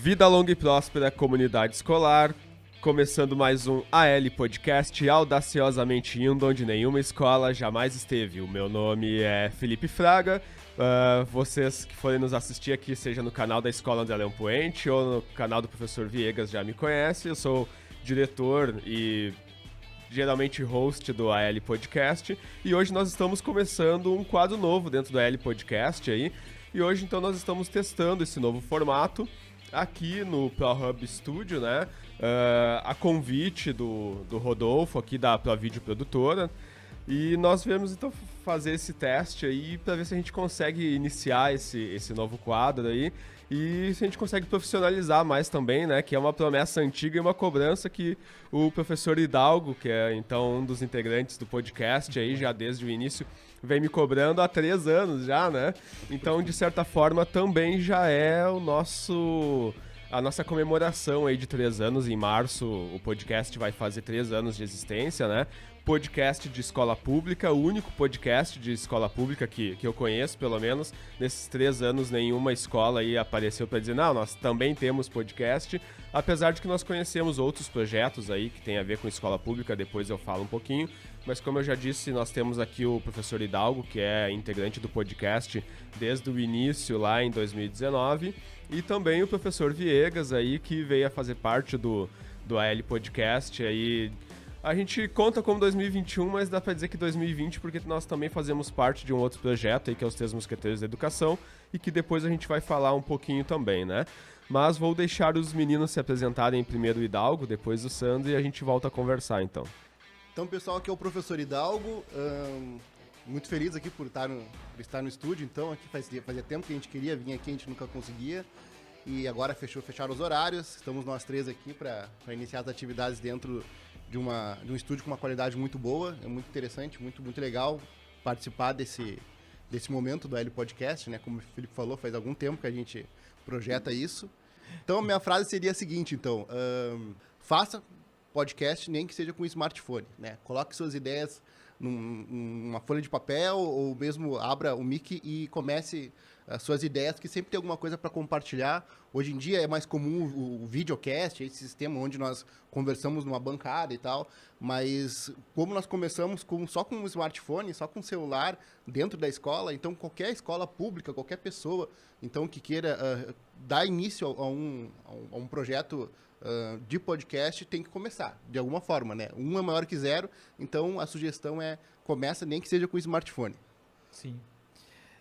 Vida longa e próspera, comunidade escolar. Começando mais um AL Podcast, audaciosamente indo onde nenhuma escola jamais esteve. O meu nome é Felipe Fraga. Vocês que forem nos assistir aqui, seja no canal da Escola André Leão Poente ou no canal do Professor Viegas, já me conhece. Eu sou diretor e geralmente host do AL Podcast. E hoje nós estamos começando um quadro novo dentro do AL Podcast aí. E hoje então nós estamos testando esse novo formato aqui no ProHub Studio, né? A convite do Rodolfo aqui da ProVídeo Produtora. E nós viemos então fazer esse teste aí para ver se a gente consegue iniciar esse novo quadro aí e se a gente consegue profissionalizar mais também, né? Que é uma promessa antiga e uma cobrança que o professor Hidalgo, que é então um dos integrantes do podcast aí já desde o início, vem me cobrando há 3 anos já, né? Então, de certa forma, também já é a nossa comemoração aí de 3 anos. Em março, o podcast vai fazer 3 anos de existência, né? Podcast de escola pública, o único podcast de escola pública que eu conheço, pelo menos. Nesses 3 anos, nenhuma escola aí apareceu para dizer, não, nós também temos podcast. Apesar de que nós conhecemos outros projetos aí que tem a ver com escola pública, depois eu falo um pouquinho. Mas como eu já disse, nós temos aqui o professor Hidalgo, que é integrante do podcast desde o início lá em 2019. E também o professor Viegas aí, que veio a fazer parte do AL Podcast aí. A gente conta como 2021, mas dá pra dizer que 2020, porque nós também fazemos parte de um outro projeto aí, que é os Três Mosqueteiros da Educação, e que depois a gente vai falar um pouquinho também, né? Mas vou deixar os meninos se apresentarem, primeiro o Hidalgo, depois o Sandro, e a gente volta a conversar, então. Então, pessoal, aqui é o professor Hidalgo, muito feliz aqui por estar no estúdio, então, aqui fazia tempo que a gente queria vir aqui, a gente nunca conseguia, e agora fecharam os horários, estamos nós 3 aqui para iniciar as atividades dentro de um estúdio com uma qualidade muito boa, é muito interessante, muito, muito legal participar desse momento do AL Podcast, né? Como o Felipe falou, faz algum tempo que a gente projeta isso. Então, a minha frase seria a seguinte, então, faça podcast nem que seja com smartphone, né? Coloque suas ideias numa folha de papel ou mesmo abra o mic e comece as suas ideias, que sempre tem alguma coisa para compartilhar. Hoje em dia é mais comum o videocast, esse sistema onde nós conversamos numa bancada e tal, mas como nós começamos só com um smartphone, só com um celular dentro da escola, então qualquer escola pública, qualquer pessoa então que queira dar início a um projeto de podcast tem que começar, de alguma forma, né? Um é maior que 0, então a sugestão é começa nem que seja com smartphone. Sim.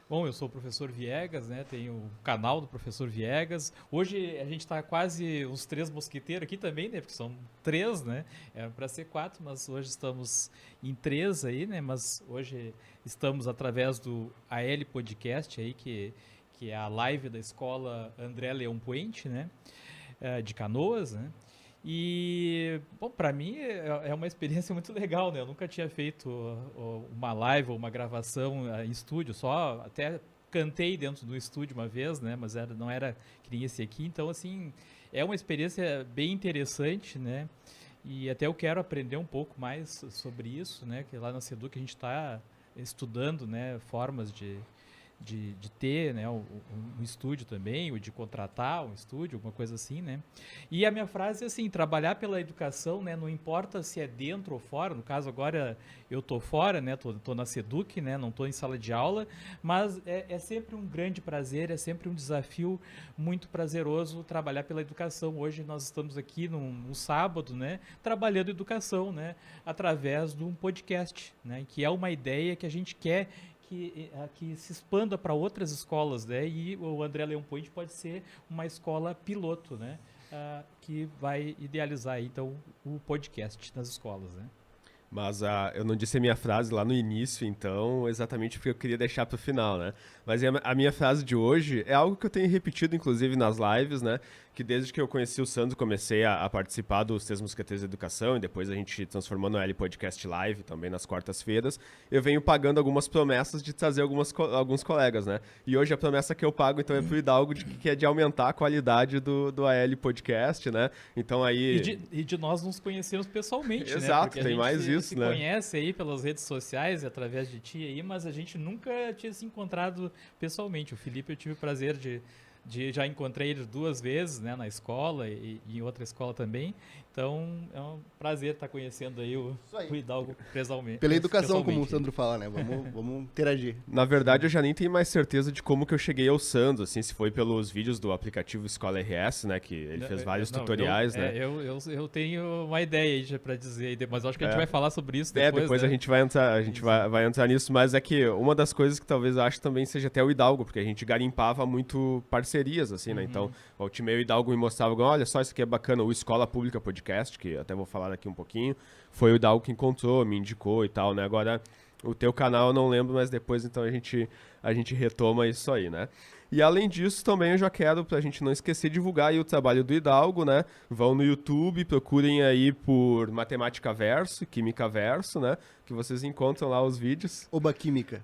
Bom, eu sou o professor Viegas, né? Tenho o canal do professor Viegas. Hoje a gente está quase os 3 mosqueteiros aqui também, né? Porque são 3, né? Era para ser 4, mas hoje estamos em 3 aí, né? Mas hoje estamos através do AL Podcast aí, que é a live da escola André Leão Poente, né? De Canoas, né? E, bom, para mim é uma experiência muito legal, né? Eu nunca tinha feito uma live ou uma gravação em estúdio, só até cantei dentro do estúdio uma vez, né? Mas não era que nem esse aqui, então, assim, é uma experiência bem interessante, né? E até eu quero aprender um pouco mais sobre isso, né? Que lá na Seduc a gente está estudando, né? Formas de ter, né, um estúdio também, ou de contratar um estúdio, alguma coisa assim, né? E a minha frase é assim, trabalhar pela educação, né, não importa se é dentro ou fora, no caso agora eu tô fora, né, tô na Seduc, né, não tô em sala de aula, mas é sempre um grande prazer, é sempre um desafio muito prazeroso trabalhar pela educação. Hoje nós estamos aqui num sábado, né, trabalhando educação, né, através de um podcast, né, que é uma ideia que a gente quer que se expanda para outras escolas, né? E o André Leão Poente pode ser uma escola piloto, né? Que vai idealizar aí, então o podcast nas escolas, né? Mas eu não disse a minha frase lá no início, então, exatamente porque eu queria deixar para o final, né? Mas a minha frase de hoje é algo que eu tenho repetido, inclusive, nas lives, né? Que desde que eu conheci o Sandro, comecei a participar dos Três Mosqueteiros da Educação, e depois a gente transformou no L Podcast Live, também nas quartas-feiras, eu venho pagando algumas promessas de trazer alguns colegas, né? E hoje a promessa que eu pago, então, é pro Hidalgo, que é de aumentar a qualidade do AL Podcast, né? Então aí... E de nós nos conhecemos pessoalmente, Exato, né? Porque tem mais isso, se né? conhece aí pelas redes sociais e através de ti aí, mas a gente nunca tinha se encontrado pessoalmente. O Felipe eu tive o prazer de Já encontrei ele 2 vezes, né, na escola e em outra escola também. Então, é um prazer estar conhecendo aí o Hidalgo pessoalmente. Pela educação, como o Sandro fala, né? Vamos interagir. Na verdade, eu já nem tenho mais certeza de como que eu cheguei ao Sandro, assim, se foi pelos vídeos do aplicativo Escola RS, né, que ele fez vários tutoriais, né? Eu tenho uma ideia aí para dizer, mas acho que a gente vai falar sobre isso depois. Depois né? a gente vai entrar nisso, mas é que uma das coisas que talvez eu acho também seja até o Hidalgo, porque a gente garimpava muito parcerias, assim, né? Então, o time o Hidalgo me mostrava, olha só, isso aqui é bacana, o Escola Pública Podcast, que até vou falar daqui um pouquinho, foi o Hidalgo que encontrou, me indicou e tal, né? Agora, o teu canal eu não lembro, mas depois então a gente retoma isso aí, né? E além disso, também eu já quero, pra gente não esquecer, divulgar aí o trabalho do Hidalgo, né? Vão no YouTube, procurem aí por Matemática Verso, Química Verso, né? Que vocês encontram lá os vídeos. Oba Química.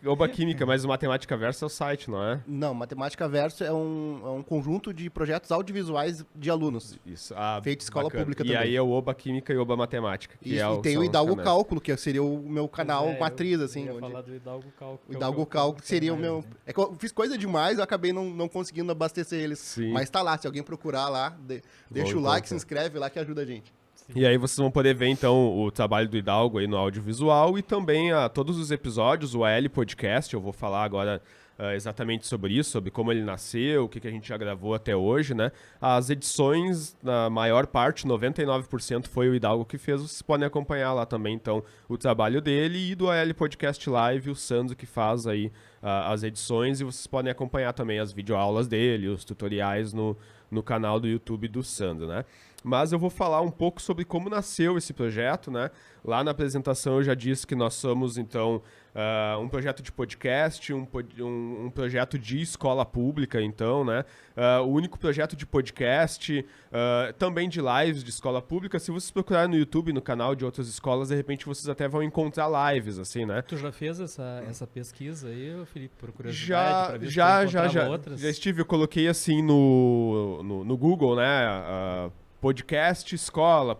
Oba Química, mas o Matemática Verso é o site, não é? Não, Matemática Verso é um conjunto de projetos audiovisuais de alunos. Isso. Feito escola pública e também. aí é o Oba Química e Oba Matemática. E tem o Hidalgo Cálculo, que seria o meu canal matriz, assim. Eu ia falar do Hidalgo Cálculo. O Hidalgo Cálculo seria o meu... É que eu fiz coisa demais, eu acabei não conseguindo abastecer eles. Sim. Mas tá lá, se alguém procurar lá, deixa o like, se inscreve lá que ajuda a gente. E aí vocês vão poder ver, então, o trabalho do Hidalgo aí no audiovisual e também todos os episódios, o AL Podcast, eu vou falar agora exatamente sobre isso, sobre como ele nasceu, o que a gente já gravou até hoje, né? As edições, na maior parte, 99% foi o Hidalgo que fez, vocês podem acompanhar lá também, então, o trabalho dele e do AL Podcast Live, o Sandro que faz aí as edições e vocês podem acompanhar também as videoaulas dele, os tutoriais no canal do YouTube do Sandro, né? Mas eu vou falar um pouco sobre como nasceu esse projeto, né? Lá na apresentação eu já disse que nós somos, então, um projeto de podcast, um projeto de escola pública, então, né? O único projeto de podcast, também de lives de escola pública. Se vocês procurarem no YouTube, no canal de outras escolas, de repente vocês até vão encontrar lives, assim, né? Tu já fez essa pesquisa aí, Felipe, por curiosidade? Pra ver Já. Outras? Já estive, eu coloquei assim no Google, né? Podcast escola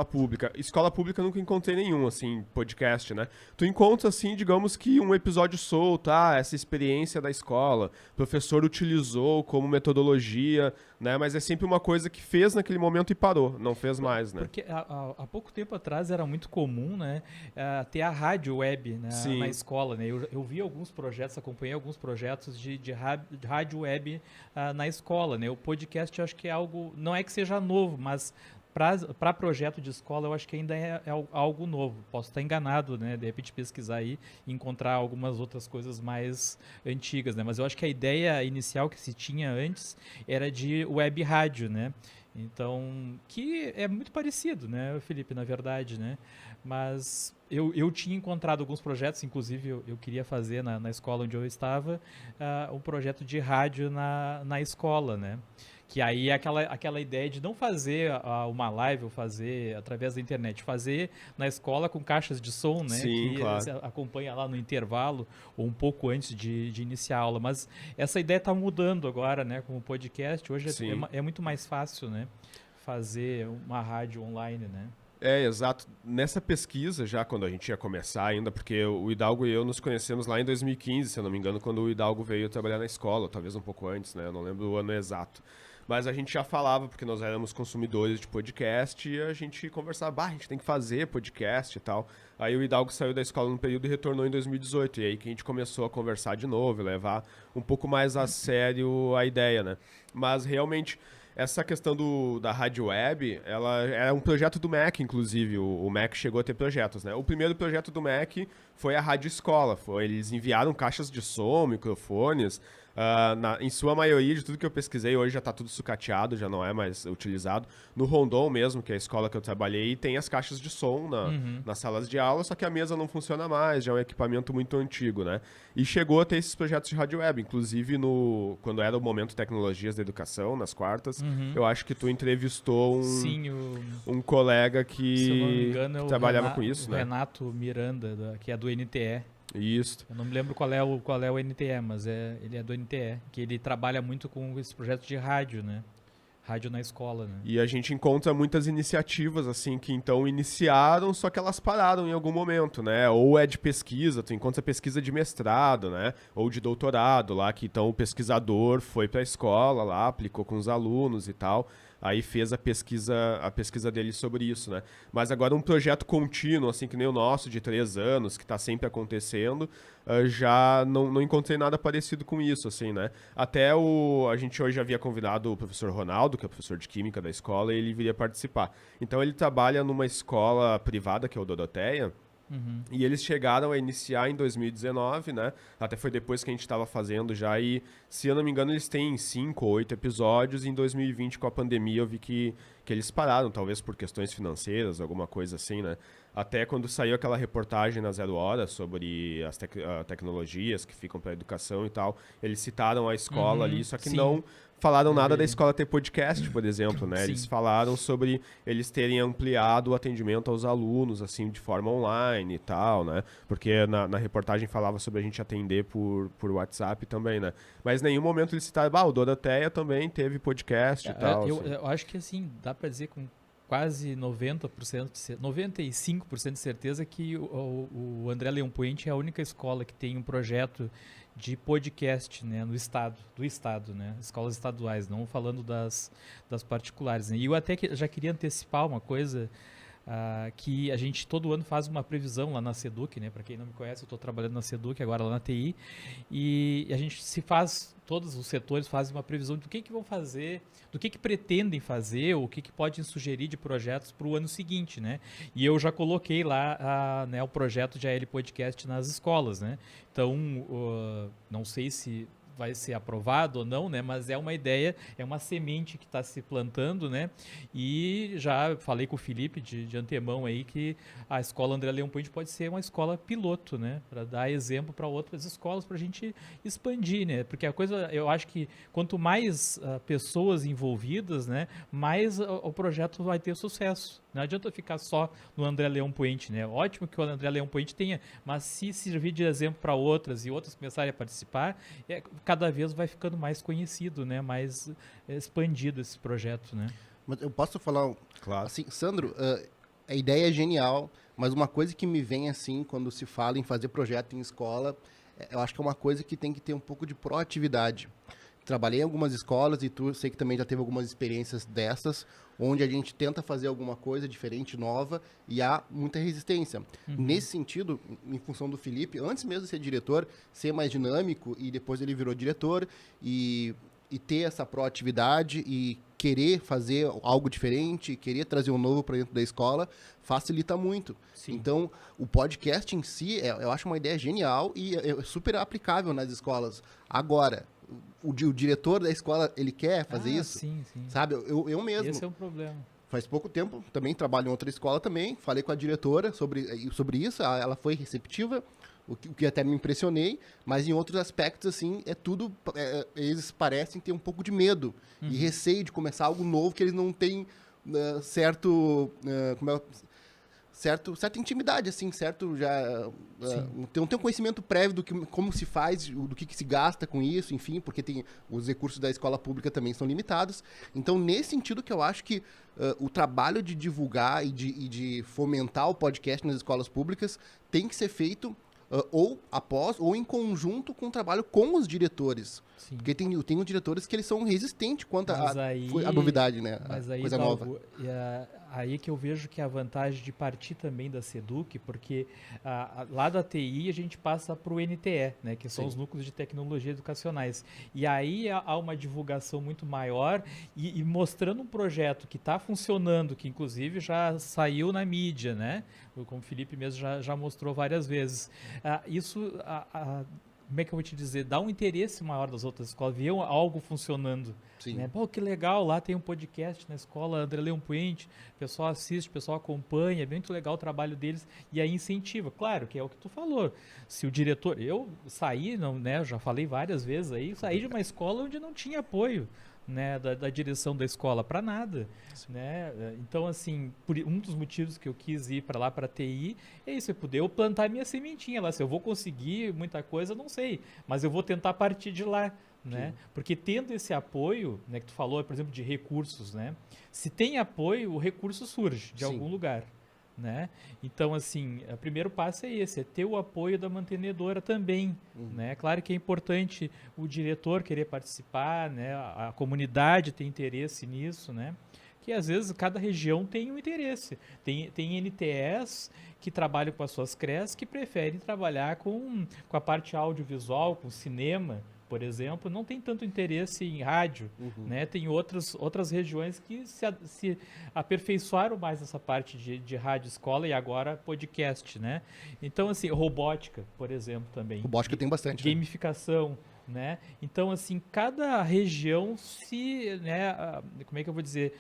pública. Escola pública eu nunca encontrei nenhum, assim, podcast, né? Tu encontra, assim, digamos que um episódio solto, essa experiência da escola, o professor utilizou como metodologia, né? Mas é sempre uma coisa que fez naquele momento e parou, não fez mais, né? Porque há pouco tempo atrás era muito comum, né? Ter a rádio web, né, na escola, né? Eu vi alguns projetos, acompanhei alguns projetos de rádio web na escola, né? O podcast eu acho que é algo, não é que seja novo, mas para projeto de escola eu acho que ainda é algo novo. Posso estar enganado, né? De repente pesquisar aí e encontrar algumas outras coisas mais antigas, né? Mas eu acho que a ideia inicial que se tinha antes era de web rádio, né? Então, que é muito parecido, né, Felipe, na verdade, né? Mas eu tinha encontrado alguns projetos, inclusive eu queria fazer na escola onde eu estava, um projeto de rádio na escola, né? Que aí é aquela ideia de não fazer uma live ou fazer através da internet, fazer na escola com caixas de som, né? Sim, que claro. você acompanha lá no intervalo ou um pouco antes de iniciar a aula. Mas essa ideia está mudando agora, né? Com o podcast. Hoje é muito mais fácil, né? Fazer uma rádio online, né? Exato. Nessa pesquisa, já quando a gente ia começar ainda, porque o Hidalgo e eu nos conhecemos lá em 2015, se eu não me engano, quando o Hidalgo veio trabalhar na escola, talvez um pouco antes, né? Eu não lembro o ano exato. Mas a gente já falava, porque nós éramos consumidores de podcast, e a gente conversava, a gente tem que fazer podcast e tal. Aí o Hidalgo saiu da escola num período e retornou em 2018, e aí que a gente começou a conversar de novo, e levar um pouco mais a sério a ideia, né? Mas realmente, essa questão da rádio web, ela é um projeto do MEC, inclusive. O MEC chegou a ter projetos, né? O primeiro projeto do MEC foi a Rádio Escola. Eles enviaram caixas de som, microfones. Em sua maioria, de tudo que eu pesquisei, hoje já está tudo sucateado, já não é mais utilizado. No Rondon mesmo, que é a escola que eu trabalhei, tem as caixas de som nas salas de aula, só que a mesa não funciona mais, já é um equipamento muito antigo, né? E chegou a ter esses projetos de rádio web, inclusive quando era o Momento Tecnologias da Educação, nas quartas, eu acho que tu entrevistou um colega que, se eu não me engano, trabalhava com isso, né? Renato Miranda, que é do NTE. Isso. Eu não me lembro qual é o NTE, mas ele é do NTE, que ele trabalha muito com esse projeto de rádio, né? Rádio na escola, né? E a gente encontra muitas iniciativas, assim, que então iniciaram, só que elas pararam em algum momento, né? Ou é de pesquisa, tu encontra pesquisa de mestrado, né? Ou de doutorado lá, que então o pesquisador foi pra escola lá, aplicou com os alunos e tal, aí fez a pesquisa dele sobre isso, né? Mas agora um projeto contínuo, assim, que nem o nosso, de 3 anos, que tá sempre acontecendo, já não encontrei nada parecido com isso, assim, né? Até a gente hoje havia convidado o professor Ronaldo, que é o professor de Química da escola, e ele viria participar. Então ele trabalha numa escola privada, que é o Doroteia, e eles chegaram a iniciar em 2019, né? Até foi depois que a gente estava fazendo já. E, se eu não me engano, eles têm 5 ou 8 episódios. E em 2020, com a pandemia, eu vi que eles pararam, talvez por questões financeiras, alguma coisa assim, né? Até quando saiu aquela reportagem na 0 Hora sobre as tecnologias que ficam para a educação e tal, eles citaram a escola ali, só que sim. não falaram nada da escola ter podcast, por exemplo, né? Sim. Eles falaram sobre eles terem ampliado o atendimento aos alunos, assim, de forma online e tal, né? Porque na reportagem falava sobre a gente atender por WhatsApp também, né? Mas em nenhum momento eles citaram, o Doroteia também teve podcast e tal. Eu acho que, assim, dá para dizer com quase 95% de certeza que o André Leão Puente é a única escola que tem um projeto de podcast, né, do estado, né, escolas estaduais, não falando das particulares, né? E eu até já queria antecipar uma coisa, que a gente todo ano faz uma previsão lá na SEDUC, né? Para quem não me conhece, eu estou trabalhando na SEDUC agora lá na TI, e a gente todos os setores fazem uma previsão do que vão fazer, do que pretendem fazer, ou o que podem sugerir de projetos para o ano seguinte, né? E eu já coloquei lá né, o projeto de AL Podcast nas escolas, né? Então, não sei se vai ser aprovado ou não, né? Mas é uma ideia, é uma semente que está se plantando, né? E já falei com o Felipe de antemão aí que a escola André Leão Puente pode ser uma escola piloto, né? Para dar exemplo para outras escolas, para a gente expandir, né? Porque a coisa, eu acho que quanto mais pessoas envolvidas, né? Mais o projeto vai ter sucesso. Não adianta ficar só no André Leão Puente, né? Ótimo que o André Leão Puente tenha, mas se servir de exemplo para outras e outras começarem a participar, cada vez vai ficando mais conhecido, né? Mais expandido esse projeto, né? Mas eu posso falar, Claro. assim, Sandro, a ideia é genial, mas uma coisa que me vem assim quando se fala em fazer projeto em escola, eu acho que é uma coisa que tem que ter um pouco de proatividade. Trabalhei em algumas escolas e sei que também já teve algumas experiências dessas, onde a gente tenta fazer alguma coisa diferente, nova, e há muita resistência. Nesse sentido, em função do Felipe, antes mesmo de ser diretor, ser mais dinâmico, e depois ele virou diretor, e ter essa proatividade e querer fazer algo diferente, querer trazer um novo para dentro da escola, facilita muito. Sim. Então, o podcast em si, eu acho uma ideia genial e é super aplicável nas escolas. Agora, o diretor da escola, ele quer fazer isso? Sim, sim. Sabe, eu mesmo. Esse é um problema. Faz pouco tempo, também trabalho em outra escola também, falei com a diretora sobre isso, ela foi receptiva, o que até me impressionei, mas em outros aspectos, assim, eles parecem ter um pouco de medo e receio de começar algo novo que eles não têm certa intimidade, assim, certo, já não tem um conhecimento prévio como se faz, do que se gasta com isso, enfim, porque os recursos da escola pública também são limitados. Então, nesse sentido que eu acho que o trabalho de divulgar e de fomentar o podcast nas escolas públicas tem que ser feito ou após, ou em conjunto com o trabalho com os diretores. Sim. Porque tem os diretores que eles são resistentes quanto a novidade, né? Mas a aí, coisa nova. Aí que eu vejo que a vantagem de partir também da SEDUC, porque lá da TI a gente passa para o NTE, né, que são os núcleos de tecnologia educacionais. E aí há uma divulgação muito maior e mostrando um projeto que está funcionando, que inclusive já saiu na mídia, né? Como o Felipe mesmo já mostrou várias vezes. Isso... como é que eu vou te dizer, dá um interesse maior das outras escolas, ver algo funcionando. Sim. Né? Pô, que legal, lá tem um podcast na escola André Leão Puente, o pessoal assiste, o pessoal acompanha, é muito legal o trabalho deles, e aí incentiva. Claro, que é o que tu falou. Se o diretor... Eu saí, né, já falei várias vezes aí, saí de uma escola onde não tinha apoio, né, da direção da escola para nada, né? Então, assim, um dos motivos que eu quis ir para lá, para TI, é isso, é poder eu plantar minha sementinha lá. Se eu vou conseguir muita coisa, não sei, mas eu vou tentar partir de lá, né? Porque tendo esse apoio, né, que tu falou, por exemplo, de recursos, né? Se tem apoio, o recurso surge de Sim. algum lugar, né? Então, assim, o primeiro passo é esse, é ter o apoio da mantenedora também, né? Claro que é importante o diretor querer participar, né? A comunidade ter interesse nisso, né? Que às vezes cada região tem um interesse. Tem NTS que trabalham com as suas CREs que preferem trabalhar com a parte audiovisual, com cinema, por exemplo, não tem tanto interesse em rádio, né? Tem outras regiões que se aperfeiçoaram mais nessa parte de rádio escola e agora podcast, né? Então, assim, robótica, por exemplo, também. Robótica tem bastante. Né? Gamificação, né? Então, assim, cada região né, como é que eu vou dizer,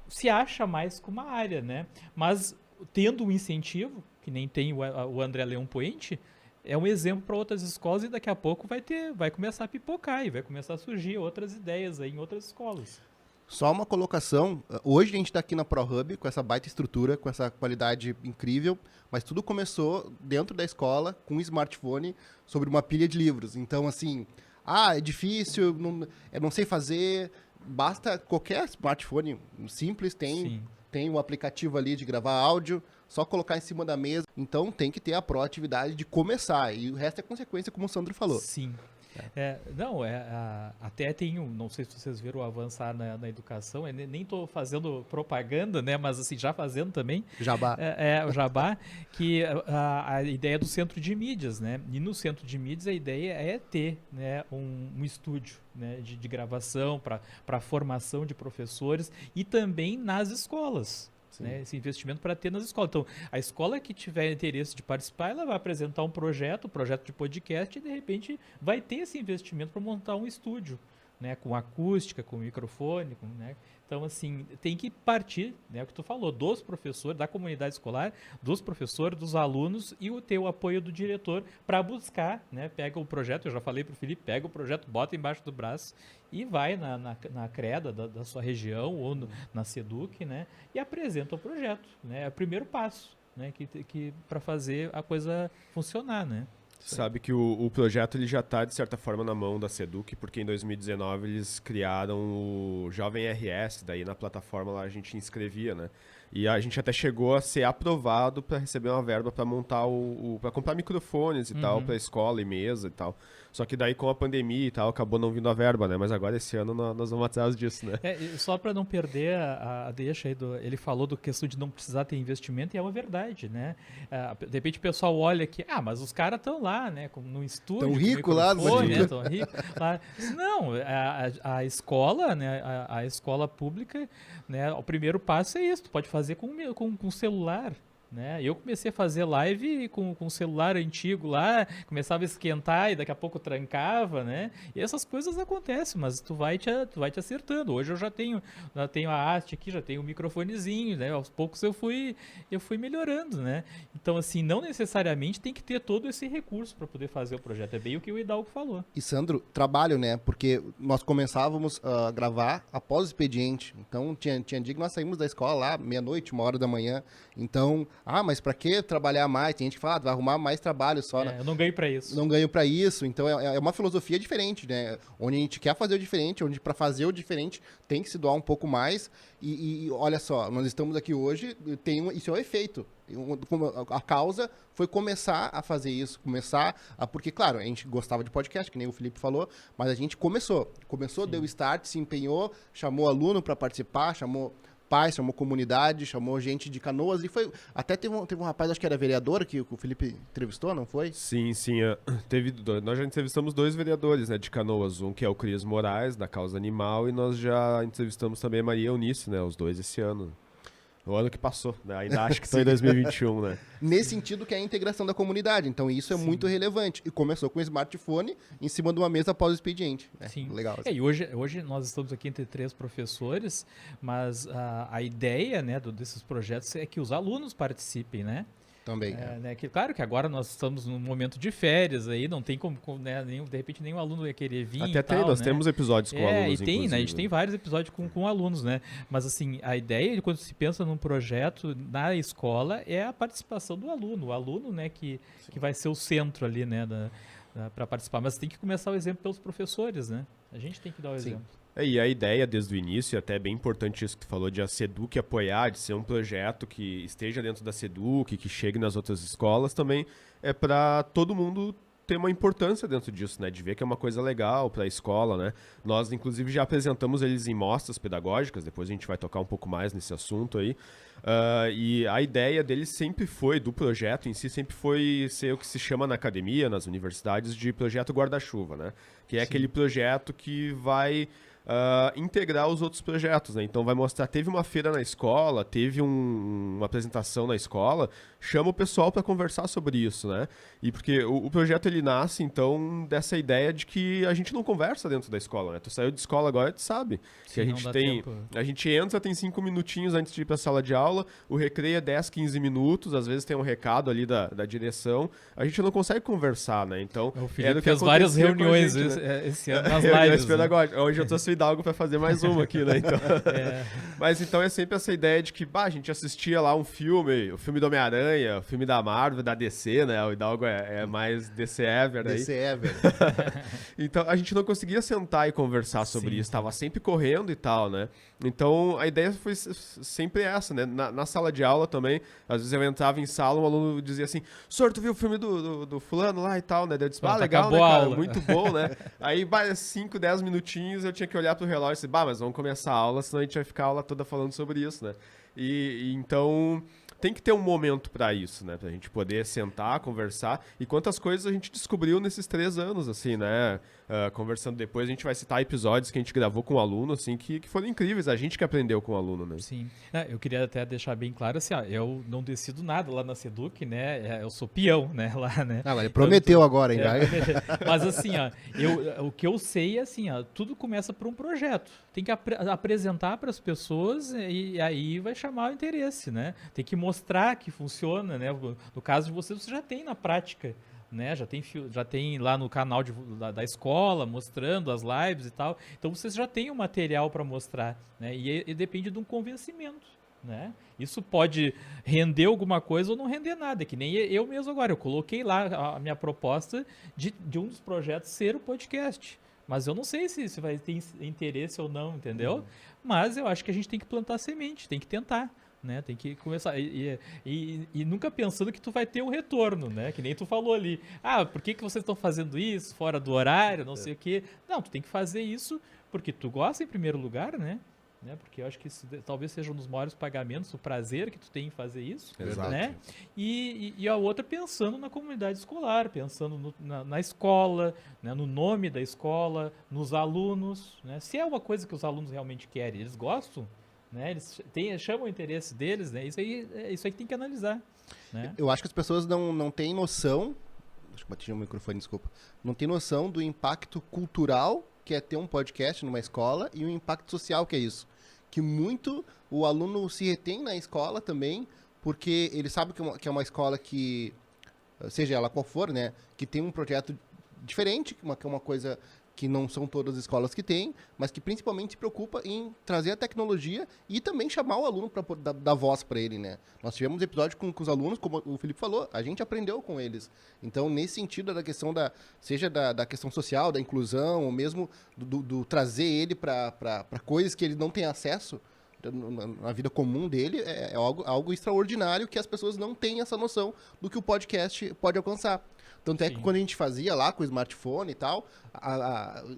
se acha mais com uma área, né? Mas tendo um incentivo, que nem tem o André Leão Poente, é um exemplo para outras escolas e daqui a pouco vai começar a pipocar e vai começar a surgir outras ideias aí em outras escolas. Só uma colocação, hoje a gente está aqui na ProHub com essa baita estrutura, com essa qualidade incrível, mas tudo começou dentro da escola com um smartphone sobre uma pilha de livros. Então, assim, é difícil, eu não sei fazer, basta qualquer smartphone simples, tem um aplicativo ali de gravar áudio, só colocar em cima da mesa. Então tem que ter a proatividade de começar. E o resto é consequência, como o Sandro falou. Sim. Até tem não sei se vocês viram o avançar na educação, nem estou fazendo propaganda, né, mas assim, já fazendo também. Jabá. O Jabá, que a ideia do centro de mídias, né, e no centro de mídias a ideia é ter, né, um estúdio, né, de gravação para formação de professores e também nas escolas. Né, esse investimento para ter nas escolas. Então, a escola que tiver interesse de participar, ela vai apresentar um projeto de podcast e, de repente, vai ter esse investimento para montar um estúdio, né, com acústica, com microfone, né? Então, assim, tem que partir, né, o que tu falou, dos professores, da comunidade escolar, dos professores, dos alunos e ter o apoio do diretor para buscar, né, pega o projeto, eu já falei para o Felipe, pega o projeto, bota embaixo do braço e vai na CREDA da sua região ou na SEDUC, né, e apresenta o projeto, né, é o primeiro passo, né, que para fazer a coisa funcionar, né. Sabe que o projeto ele já está, de certa forma, na mão da SEDUC, porque em 2019 eles criaram o Jovem RS, daí na plataforma lá a gente inscrevia, né? E a gente até chegou a ser aprovado para receber uma verba para montar para comprar microfones e tal, para escola e mesa e tal. Só que daí com a pandemia e tal, acabou não vindo a verba, né? Mas agora esse ano nós vamos atrás disso, né? Só para não perder a deixa aí, ele falou do questão de não precisar ter investimento e é uma verdade, né? De repente o pessoal olha aqui, mas os caras estão lá, né? No estúdio. Tão rico lá, né? Tão rico lá. Não, a escola, né? A escola pública, né? O primeiro passo é isso, tu pode fazer com celular, né? Eu comecei a fazer live com um celular antigo lá, começava a esquentar e daqui a pouco trancava, né? E essas coisas acontecem, mas tu vai te acertando. Hoje eu já tenho a haste aqui, já tenho o microfonezinho, né? Aos poucos eu fui melhorando, né? Então, assim, não necessariamente tem que ter todo esse recurso para poder fazer o projeto. É bem o que o Hidalgo falou. E Sandro, trabalho, né? Porque nós começávamos a gravar após o expediente. Então, tinha dia que nós saímos da escola lá, meia-noite, 1h da manhã. Então, mas pra que trabalhar mais? Tem gente que fala, vai arrumar mais trabalho só. Eu não ganho pra isso. Não ganho pra isso. Então, é uma filosofia diferente, né? Onde a gente quer fazer o diferente, onde pra fazer o diferente tem que se doar um pouco mais. E olha só, nós estamos aqui hoje, isso é um efeito. A causa foi começar a fazer isso, porque, claro, a gente gostava de podcast, que nem o Felipe falou, mas a gente começou, deu start, se empenhou, chamou aluno para participar, chamou pais, chamou comunidade, chamou gente de Canoas e foi, até teve um rapaz, acho que era vereador, que o Felipe entrevistou, não foi? Sim, nós já entrevistamos 2 vereadores, né, de Canoas, um que é o Cris Moraes, da Causa Animal, e nós já entrevistamos também a Maria Eunice, né, os 2 esse ano. O ano que passou, né? Ainda acho que estou em 2021, né? Nesse sentido que é a integração da comunidade. Então isso é muito relevante. E começou com o smartphone em cima de uma mesa após o expediente. Né? Sim. Legal. E hoje nós estamos aqui entre 3 professores, mas a ideia, né, desses projetos é que os alunos participem, né? Também. Né, claro que agora nós estamos num momento de férias aí, não tem como, né, de repente nenhum aluno ia querer vir. Até nós temos episódios com alunos, né, a gente tem vários episódios com alunos, né? Mas assim, a ideia, quando se pensa num projeto na escola, é a participação do aluno. O aluno, né, que vai ser o centro ali, né, para participar. Mas tem que começar o exemplo pelos professores, né? A gente tem que dar o exemplo. E a ideia desde o início, e até é bem importante isso que tu falou, de a SEDUC apoiar, de ser um projeto que esteja dentro da SEDUC, que chegue nas outras escolas também, é para todo mundo ter uma importância dentro disso, né? De ver que é uma coisa legal para a escola, né? Nós, inclusive, já apresentamos eles em mostras pedagógicas, depois a gente vai tocar um pouco mais nesse assunto aí. E a ideia deles sempre foi, do projeto em si, sempre foi ser o que se chama na academia, nas universidades, de projeto guarda-chuva, né? Que é aquele projeto que vai integrar os outros projetos, né? Então vai mostrar, teve uma feira na escola, teve uma apresentação na escola, chama o pessoal para conversar sobre isso, né? E porque o projeto ele nasce, então, dessa ideia de que a gente não conversa dentro da escola, né? Tu saiu de escola agora, tu sabe que a gente tem... Tempo. A gente entra, tem 5 minutinhos antes de ir para a sala de aula, o recreio é 10, 15 minutos, às vezes tem um recado ali da direção, a gente não consegue conversar, né? Então, o Felipe fez várias reuniões esse ano nas lives, pedagógicas. Hoje eu trouxe o Hidalgo para fazer mais uma aqui, né? Então... Mas então é sempre essa ideia de que, a gente assistia lá um filme, o filme do Homem-Aranha, o filme da Marvel, da DC, né? O Hidalgo é mais DC Ever aí. DC Ever. Então a gente não conseguia sentar e conversar sobre isso, tava sempre correndo e tal, né? Então a ideia foi sempre essa, né? Na sala de aula também, às vezes eu entrava em sala, um aluno dizia assim, senhor, tu viu o filme do fulano lá e tal, né? Eu disse, legal, né, cara? Muito bom, né? Aí, 5, 10 minutinhos eu tinha que olhar pro relógio e dizer, mas vamos começar a aula, senão a gente vai ficar a aula toda falando sobre isso, né? E então... Tem que ter um momento para isso, né? Pra gente poder sentar, conversar. E quantas coisas a gente descobriu nesses 3 anos, assim, né? Conversando depois, a gente vai citar episódios que a gente gravou com o aluno, assim, que foram incríveis. A gente que aprendeu com o aluno, né? Sim. Eu queria até deixar bem claro, assim, eu não decido nada lá na SEDUC, né? Eu sou peão, né? Lá, né? Mas ele prometeu agora, hein? Mas assim, o que eu sei é assim, tudo começa por um projeto. Tem que apresentar para as pessoas e aí vai chamar o interesse, né? Tem que mostrar que funciona, né? No caso de vocês, você já tem na prática, né? Já tem lá no canal da escola mostrando as lives e tal. Então vocês já têm o material para mostrar, né? E depende de um convencimento, né? Isso pode render alguma coisa ou não render nada, que nem eu mesmo agora. Eu coloquei lá a minha proposta de um dos projetos ser o podcast. Mas eu não sei se vai ter interesse ou não, entendeu? Mas eu acho que a gente tem que plantar semente, tem que tentar, né? Tem que começar. E nunca pensando que tu vai ter um retorno, né? Que nem tu falou ali. Por que vocês estão fazendo isso fora do horário, não sei o quê? Não, tu tem que fazer isso porque tu gosta em primeiro lugar, né? Porque eu acho que isso talvez seja um dos maiores pagamentos, o prazer que tu tem em fazer isso. Exato. Né? E a outra pensando na comunidade escolar, pensando na escola, né? No nome da escola, nos alunos. Né? Se é uma coisa que os alunos realmente querem, eles gostam, né? Eles chamam o interesse deles, né? Isso aí tem que analisar. Né? Eu acho que as pessoas não têm noção, acho que bati no microfone, desculpa, não tem noção do impacto cultural que é ter um podcast numa escola e o impacto social que é isso. Que muito o aluno se retém na escola também, porque ele sabe que é uma escola que, seja ela qual for, né, que tem um projeto diferente, que é uma coisa que não são todas as escolas que têm, mas que principalmente se preocupa em trazer a tecnologia e também chamar o aluno para dar voz para ele, né? Nós tivemos episódio com os alunos, como o Felipe falou, a gente aprendeu com eles. Então, nesse sentido da questão seja da questão social, da inclusão, ou mesmo do trazer ele para coisas que ele não tem acesso na vida comum dele, é algo extraordinário que as pessoas não têm essa noção do que o podcast pode alcançar. Tanto é que quando a gente fazia lá com o smartphone e tal,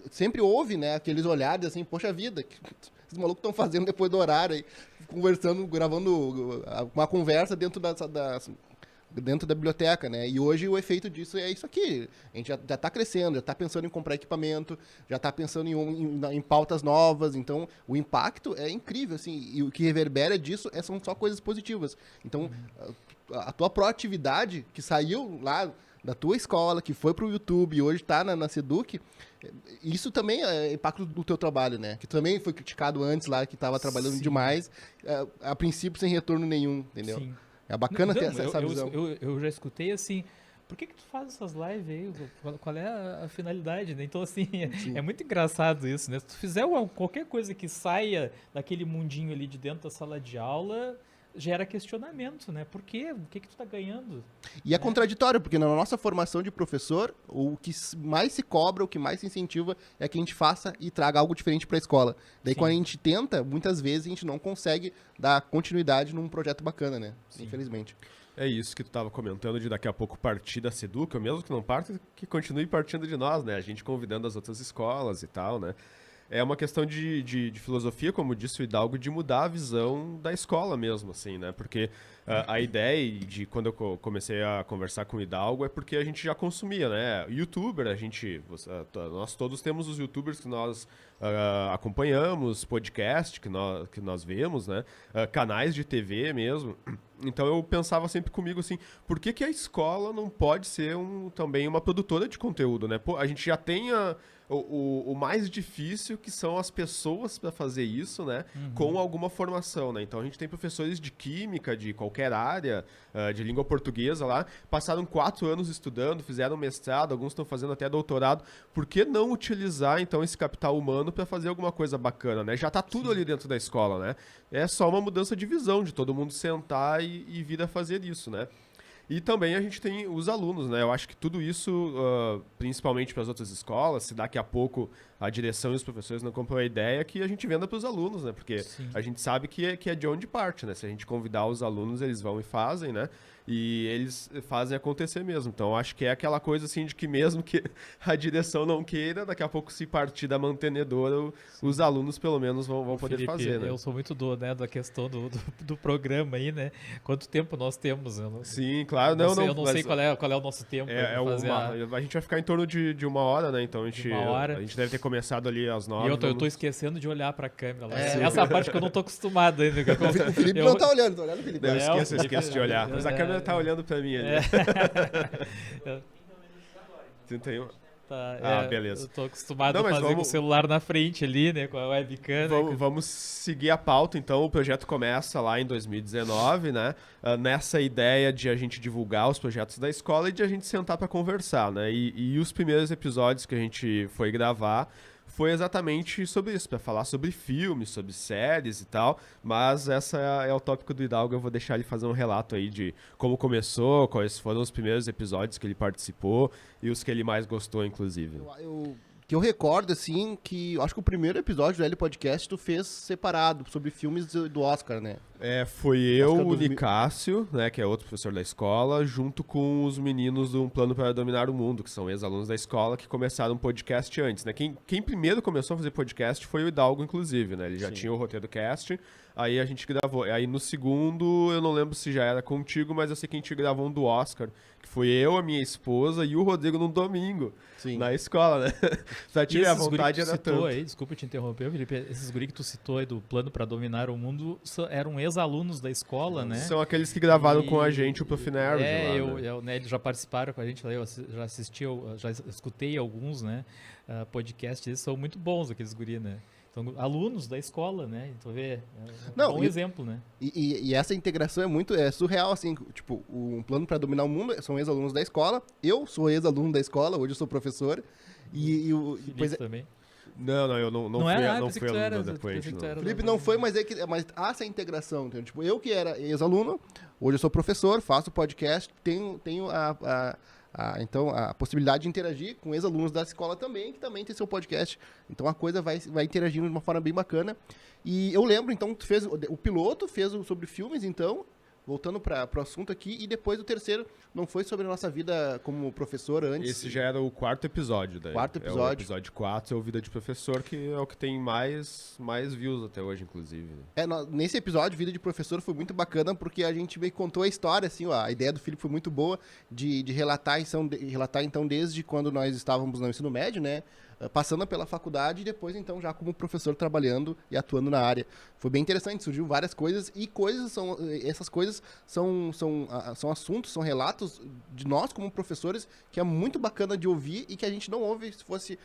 sempre houve, né, aqueles olhares assim, poxa vida, que esses malucos estão fazendo depois do horário aí, conversando, gravando uma conversa dentro da biblioteca, né? E hoje o efeito disso é isso aqui. A gente já está crescendo, já está pensando em comprar equipamento, já está pensando em pautas novas. Então, o impacto é incrível, assim. E o que reverbera disso são só coisas positivas. Então, a tua proatividade que saiu lá da tua escola, que foi para o YouTube e hoje está na SEDUC, isso também é impacto do teu trabalho, né? Que também foi criticado antes lá, que estava trabalhando demais, a princípio sem retorno nenhum, entendeu? Sim. É bacana ter essa visão. Eu já escutei assim, por que tu faz essas lives aí? Qual é a finalidade, né? Então, assim, é muito engraçado isso, né? Se tu fizer qualquer coisa que saia daquele mundinho ali de dentro da sala de aula, gera questionamento, né? Por quê? O que tu tá ganhando? E é contraditório, porque na nossa formação de professor, o que mais se cobra, o que mais se incentiva é que a gente faça e traga algo diferente para a escola. Daí Sim. quando a gente tenta, muitas vezes a gente não consegue dar continuidade num projeto bacana, né? Sim. Infelizmente. É isso que tu estava comentando de daqui a pouco partir da Seduca, mesmo que não parta, que continue partindo de nós, né? A gente convidando as outras escolas e tal, né? É uma questão de filosofia, como disse o Hidalgo, de mudar a visão da escola mesmo, assim, né? Porque a ideia de quando eu comecei a conversar com o Hidalgo é porque a gente já consumia, né? YouTuber, nós todos temos os YouTubers que nós acompanhamos, podcast que nós vemos, né? Canais de TV mesmo. Então eu pensava sempre comigo assim, por que a escola não pode ser também uma produtora de conteúdo, né? Pô, a gente já tem o mais difícil, que são as pessoas para fazer isso, né? Com alguma formação, né? Então a gente tem professores de química, de qualquer área, de língua portuguesa lá, passaram 4 anos estudando, fizeram mestrado, alguns estão fazendo até doutorado. Por que não utilizar, então, esse capital humano para fazer alguma coisa bacana, né? Já tá tudo ali dentro da escola, né? É só uma mudança de visão, de todo mundo sentar e vir a fazer isso, né? E também a gente tem os alunos, né? Eu acho que tudo isso, principalmente para as outras escolas, se daqui a pouco a direção e os professores não compram a ideia, que a gente venda para os alunos, né? Porque a gente sabe que é de onde parte, né? Se a gente convidar os alunos, eles vão e fazem, né? E eles fazem acontecer mesmo. Então, acho que é aquela coisa assim de que mesmo que a direção não queira, daqui a pouco, se partir da mantenedora, os alunos pelo menos vão poder Felipe, fazer, né? Eu sou muito da questão do programa aí, né? Quanto tempo nós temos? Sim, claro. Eu não sei qual é o nosso tempo. A gente vai ficar em torno de 1 hora, né? Então a gente deve ter começado ali às 9. E eu tô esquecendo de olhar pra câmera lá. Essa parte que eu não tô acostumado ainda. O Felipe não tá olhando, tô olhando o Felipe. Não, esqueço de olhar. Mas a câmera tá olhando pra mim ali. 31. Tá, beleza. Eu tô acostumado a fazer com o celular na frente ali, né? Com a webcam. Vamos seguir a pauta, então. O projeto começa lá em 2019, né? Nessa ideia de a gente divulgar os projetos da escola e de a gente sentar para conversar, né? E os primeiros episódios que a gente foi gravar foi exatamente sobre isso, para falar sobre filmes, sobre séries e tal, mas essa é o tópico do Hidalgo. Eu vou deixar ele fazer um relato aí de como começou, quais foram os primeiros episódios que ele participou e os que ele mais gostou, inclusive. Que eu recordo, assim, que eu acho que o primeiro episódio do L Podcast tu fez separado, sobre filmes do Oscar, né? Foi eu, o Nicásio, né, que é outro professor da escola, junto com os meninos do Um Plano para Dominar o Mundo, que são ex-alunos da escola, que começaram um podcast antes, né? Quem primeiro começou a fazer podcast foi o Hidalgo, inclusive, né? Ele já tinha o roteiro do cast, aí a gente gravou. Aí no segundo, eu não lembro se já era contigo, mas eu sei que a gente gravou um do Oscar, que foi eu, a minha esposa e o Rodrigo num domingo, na escola, né? Pra ti, a vontade era tanto. Aí, desculpa te interromper, Felipe, esses guri que tu citou aí do Plano para Dominar o Mundo eram ex-alunos da escola, né? São aqueles que gravaram com a gente o Profinerd. Eles já participaram com a gente, eu já assisti, já escutei alguns, né? Podcasts, eles são muito bons, aqueles guri, né? Então, alunos da escola, né? Então, bom exemplo, né? E essa integração é surreal, assim, tipo, Um Plano para Dominar o Mundo são ex-alunos da escola, eu sou ex-aluno da escola, hoje eu sou professor, e o Felipe também. Não, eu não fui aluno depois. Felipe não foi, mas há essa integração. Então, tipo, eu que era ex-aluno, hoje eu sou professor, faço podcast, tenho então, a possibilidade de interagir com ex-alunos da escola também, que também tem seu podcast. Então, a coisa vai interagindo de uma forma bem bacana. E eu lembro, então, tu fez o piloto, fez sobre filmes, então, voltando para o assunto aqui, e depois o terceiro não foi sobre a nossa vida como professor antes. Esse já era o 4º episódio daí. O episódio 4 é o Vida de Professor, que é o que tem mais views até hoje, inclusive. Nesse episódio, Vida de Professor, foi muito bacana, porque a gente meio que contou a história, assim, a ideia do Felipe foi muito boa, de relatar, então, desde quando nós estávamos no ensino médio, né? Passando pela faculdade e depois, então, já como professor trabalhando e atuando na área. Foi bem interessante, surgiu várias coisas e essas coisas são assuntos, são relatos de nós como professores que é muito bacana de ouvir e que a gente não ouve se fosse,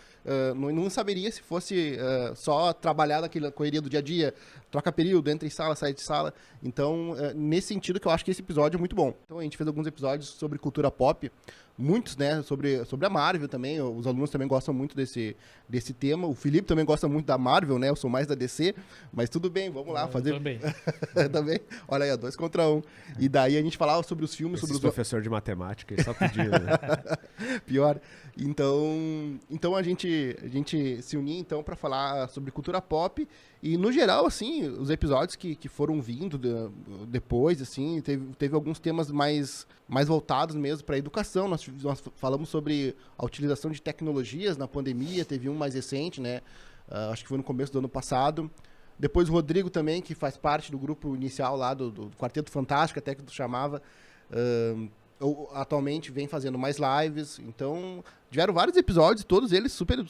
não saberia se fosse só trabalhar naquela correria do dia a dia, troca período, entra em sala, sai de sala. Então, nesse sentido que eu acho que esse episódio é muito bom. Então, a gente fez alguns episódios sobre cultura pop, muitos, né, sobre a Marvel também, os alunos também gostam muito desse desse tema. O Felipe também gosta muito da Marvel, né? Eu sou mais da DC, mas tudo bem, vamos lá fazer. Também. Também? Olha aí, 2 contra 1. E daí a gente falava sobre os filmes, sobre os professor de matemática, ele só podia, né? Pior. Então a gente se unia então para falar sobre cultura pop e no geral assim, os episódios que foram vindo depois assim, teve alguns temas mais voltados mesmo para educação. Nós falamos sobre a utilização de tecnologias na pandemia, teve um mais recente, né? Acho que foi no começo do ano passado. Depois o Rodrigo também, que faz parte do grupo inicial lá do Quarteto Fantástico, até que tu chamava, atualmente vem fazendo mais lives. Então, tiveram vários episódios, todos eles super,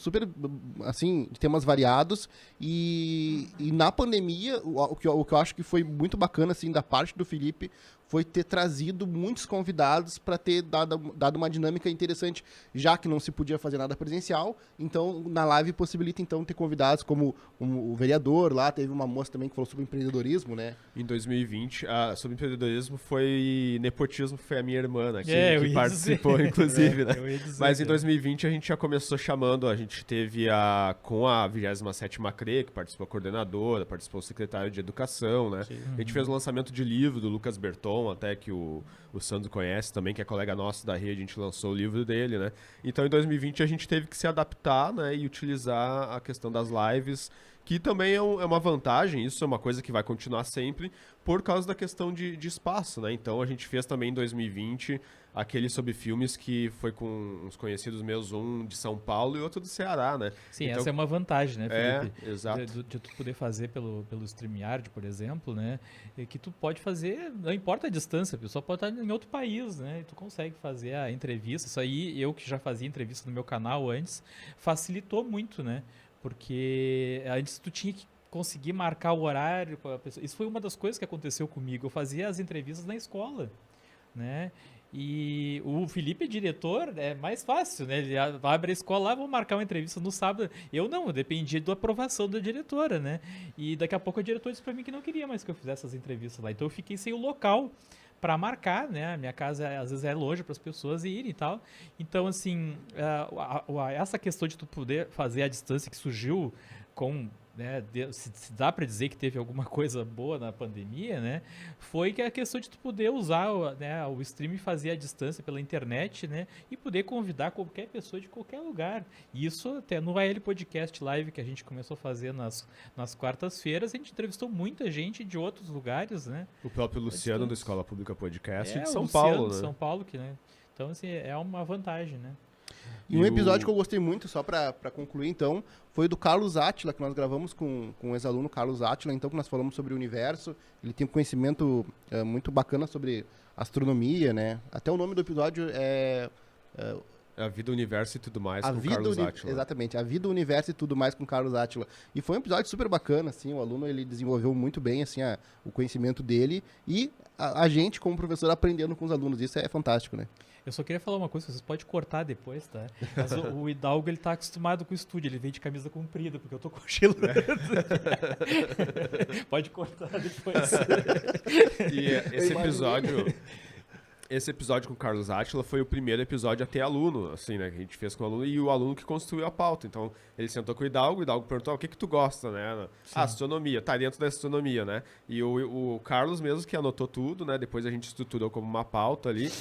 assim, de temas variados. E na pandemia, o que eu acho que foi muito bacana, assim, da parte do Felipe, foi ter trazido muitos convidados para ter dado uma dinâmica interessante, já que não se podia fazer nada presencial. Então, na live possibilita, então, ter convidados como o vereador lá, teve uma moça também que falou sobre empreendedorismo, né? Em 2020, sobre empreendedorismo foi nepotismo, foi a minha irmã, né, que que participou, inclusive, né? Mas em 2020 2020 a gente já começou chamando, a gente teve com a 27ª CRE, que participou a coordenadora, participou o secretário de Educação, né? A gente fez o lançamento de livro do Lucas Berton, até que o Sandro conhece também, que é colega nosso da rede, a gente lançou o livro dele, né? Então em 2020 a gente teve que se adaptar, né, e utilizar a questão das lives, que também é uma vantagem, isso é uma coisa que vai continuar sempre, por causa da questão de espaço, né? Então a gente fez também em 2020 aquele sobre filmes que foi com uns conhecidos meus, um de São Paulo e outro do Ceará, né? Sim, então, essa é uma vantagem, né, Felipe? Exato. De tu poder fazer pelo StreamYard, por exemplo, né? Que tu pode fazer, não importa a distância, a pessoa pode estar em outro país, né? E tu consegue fazer a entrevista. Isso aí, eu que já fazia entrevista no meu canal antes, facilitou muito, né? Porque antes tu tinha que conseguir marcar o horário com a pessoa. Isso foi uma das coisas que aconteceu comigo. Eu fazia as entrevistas na escola, né? E o Felipe, diretor, é mais fácil, né? Ele abre a escola lá, vou marcar uma entrevista no sábado. Eu não, eu dependia da aprovação da diretora, né? E daqui a pouco a diretora disse pra mim que não queria mais que eu fizesse essas entrevistas lá. Então eu fiquei sem o local para marcar, né? A minha casa às vezes é longe para as pessoas irem e tal. Então, assim, essa questão de tu poder fazer à distância que surgiu com, né, se dá para dizer que teve alguma coisa boa na pandemia, né, foi que a questão de tu poder usar, né, o stream e fazer à distância pela internet, né, e poder convidar qualquer pessoa de qualquer lugar. E isso até no AL Podcast Live que a gente começou a fazer nas quartas-feiras, a gente entrevistou muita gente de outros lugares, né. O próprio Luciano da Escola Pública Podcast de São Luciano, Paulo, né. de São Paulo, que, né, então assim, é uma vantagem, né. E um episódio que eu gostei muito, só para concluir, então, foi do Carlos Átila, que nós gravamos com o ex-aluno Carlos Átila, então, que nós falamos sobre o universo. Ele tem um conhecimento muito bacana sobre astronomia, né? Até o nome do episódio é A Vida, o Universo e Tudo Mais, com Carlos Átila. Exatamente, A Vida, o Universo e Tudo Mais com Carlos Átila. E foi um episódio super bacana, assim, o aluno ele desenvolveu muito bem assim, o conhecimento dele e a gente, como professor, aprendendo com os alunos. Isso é fantástico, né? Eu só queria falar uma coisa, vocês podem cortar depois, tá? Mas o Hidalgo, ele tá acostumado com o estúdio, ele vem de camisa comprida, porque eu tô cochilando. Pode cortar depois. E esse episódio com o Carlos Átila foi o primeiro episódio a ter aluno, assim, né? Que a gente fez com o aluno e o aluno que construiu a pauta. Então, ele sentou com o Hidalgo perguntou, o que tu gosta, né? Astronomia, tá dentro da astronomia, né? E o Carlos mesmo que anotou tudo, né? Depois a gente estruturou como uma pauta ali.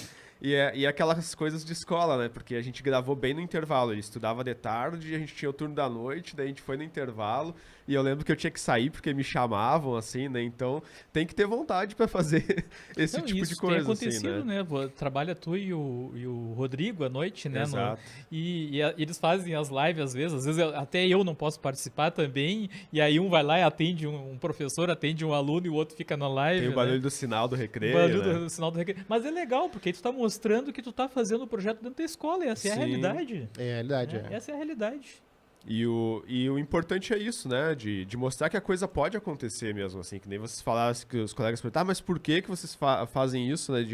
E aquelas coisas de escola, né? Porque a gente gravou bem no intervalo. Ele estudava de tarde, a gente tinha o turno da noite, daí a gente foi no intervalo. E eu lembro que eu tinha que sair porque me chamavam, assim, né? Então, tem que ter vontade para fazer esse tipo de coisa, tem acontecido, assim, né? Trabalha tu e o Rodrigo à noite, né? Exato. E eles fazem as lives às vezes até eu não posso participar também. E aí um vai lá e atende um professor, atende um aluno e o outro fica na live. Tem o barulho do sinal do recreio, do sinal do recreio. Mas é legal, porque tu tá mostrando que tu tá fazendo o projeto dentro da escola. E essa é a realidade. É a realidade, Essa é a realidade. E o importante é isso, né? De mostrar que a coisa pode acontecer mesmo, assim. Que nem vocês falaram, que os colegas perguntaram, mas por que vocês fazem isso, né?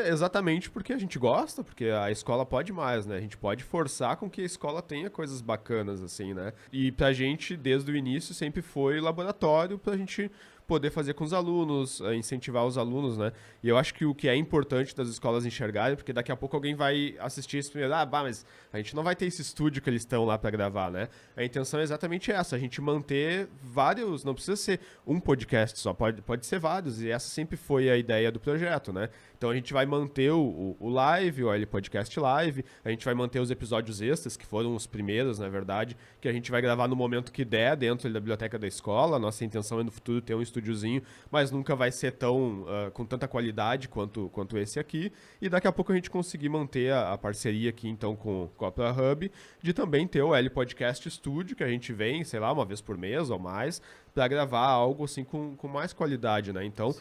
Exatamente porque a gente gosta, porque a escola pode mais, né? A gente pode forçar com que a escola tenha coisas bacanas, assim, né? E pra gente, desde o início, sempre foi laboratório pra gente poder fazer com os alunos, incentivar os alunos, né? E eu acho que o que é importante das escolas enxergarem, porque daqui a pouco alguém vai assistir isso primeiro, mas a gente não vai ter esse estúdio que eles estão lá para gravar, né? A intenção é exatamente essa, a gente manter vários, não precisa ser um podcast só, pode ser vários, e essa sempre foi a ideia do projeto, né? Então a gente vai manter o live, o L Podcast Live, a gente vai manter os episódios extras, que foram os primeiros, na verdade, que a gente vai gravar no momento que der, dentro da biblioteca da escola. A nossa intenção é no futuro ter um estúdiozinho, mas nunca vai ser tão com tanta qualidade quanto esse aqui. E daqui a pouco a gente conseguir manter a parceria aqui, então, com a Opera Hub, de também ter o L Podcast Studio, que a gente vem, sei lá, uma vez por mês ou mais, para gravar algo assim com mais qualidade, né? Então,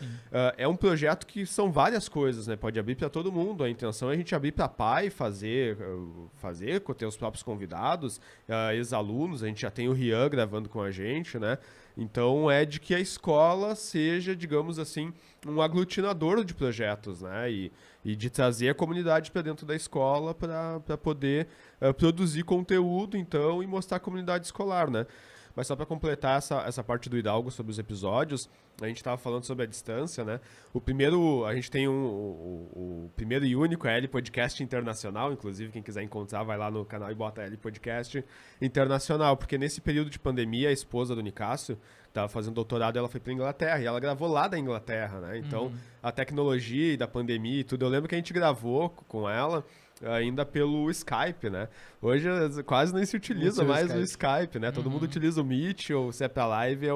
é um projeto que são várias coisas, né? Pode abrir para todo mundo. A intenção é a gente abrir para pai, fazer, ter os próprios convidados, ex-alunos. A gente já tem o Rian gravando com a gente, né? Então, é de que a escola seja, digamos assim, um aglutinador de projetos, né? E de trazer a comunidade para dentro da escola para poder produzir conteúdo, então, e mostrar a comunidade escolar, né? Mas só para completar essa parte do Hidalgo sobre os episódios, a gente estava falando sobre a distância, né? A gente tem o primeiro e único L Podcast Internacional, inclusive quem quiser encontrar vai lá no canal e bota L Podcast Internacional, porque nesse período de pandemia a esposa do Nicásio estava fazendo doutorado, ela foi para Inglaterra e ela gravou lá da Inglaterra, né? Então a tecnologia e da pandemia e tudo, eu lembro que a gente gravou com ela ainda pelo Skype, né? Hoje quase nem se utiliza mais o Skype, né? Todo mundo utiliza o Meet, ou se é pra live,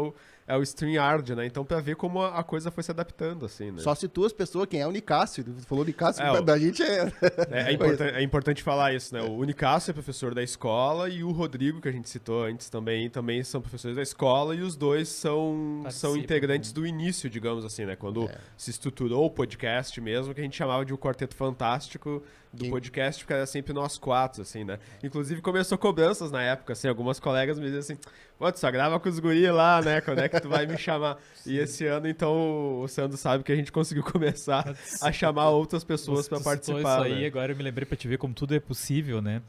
é o StreamYard, né? Então, pra ver como a coisa foi se adaptando, assim, né? Só citou as pessoas, quem é o Nicásio. Tu falou Nicásio, da gente é importante falar isso, né? O Nicásio é professor da escola e o Rodrigo, que a gente citou antes também são professores da escola, e os dois são integrantes do início, digamos assim, né? Quando se estruturou o podcast mesmo, que a gente chamava de o Quarteto Fantástico do podcast, porque era sempre nós quatro, assim, né? Inclusive começou cobranças na época, assim, algumas colegas me diziam assim, pô, tu só grava com os guri lá, né? Quando é que tu vai me chamar? E esse ano, então, o Sandro sabe que a gente conseguiu começar a chamar outras pessoas para participar. Isso aí, né? agora eu me lembrei para te ver como tudo é possível, né?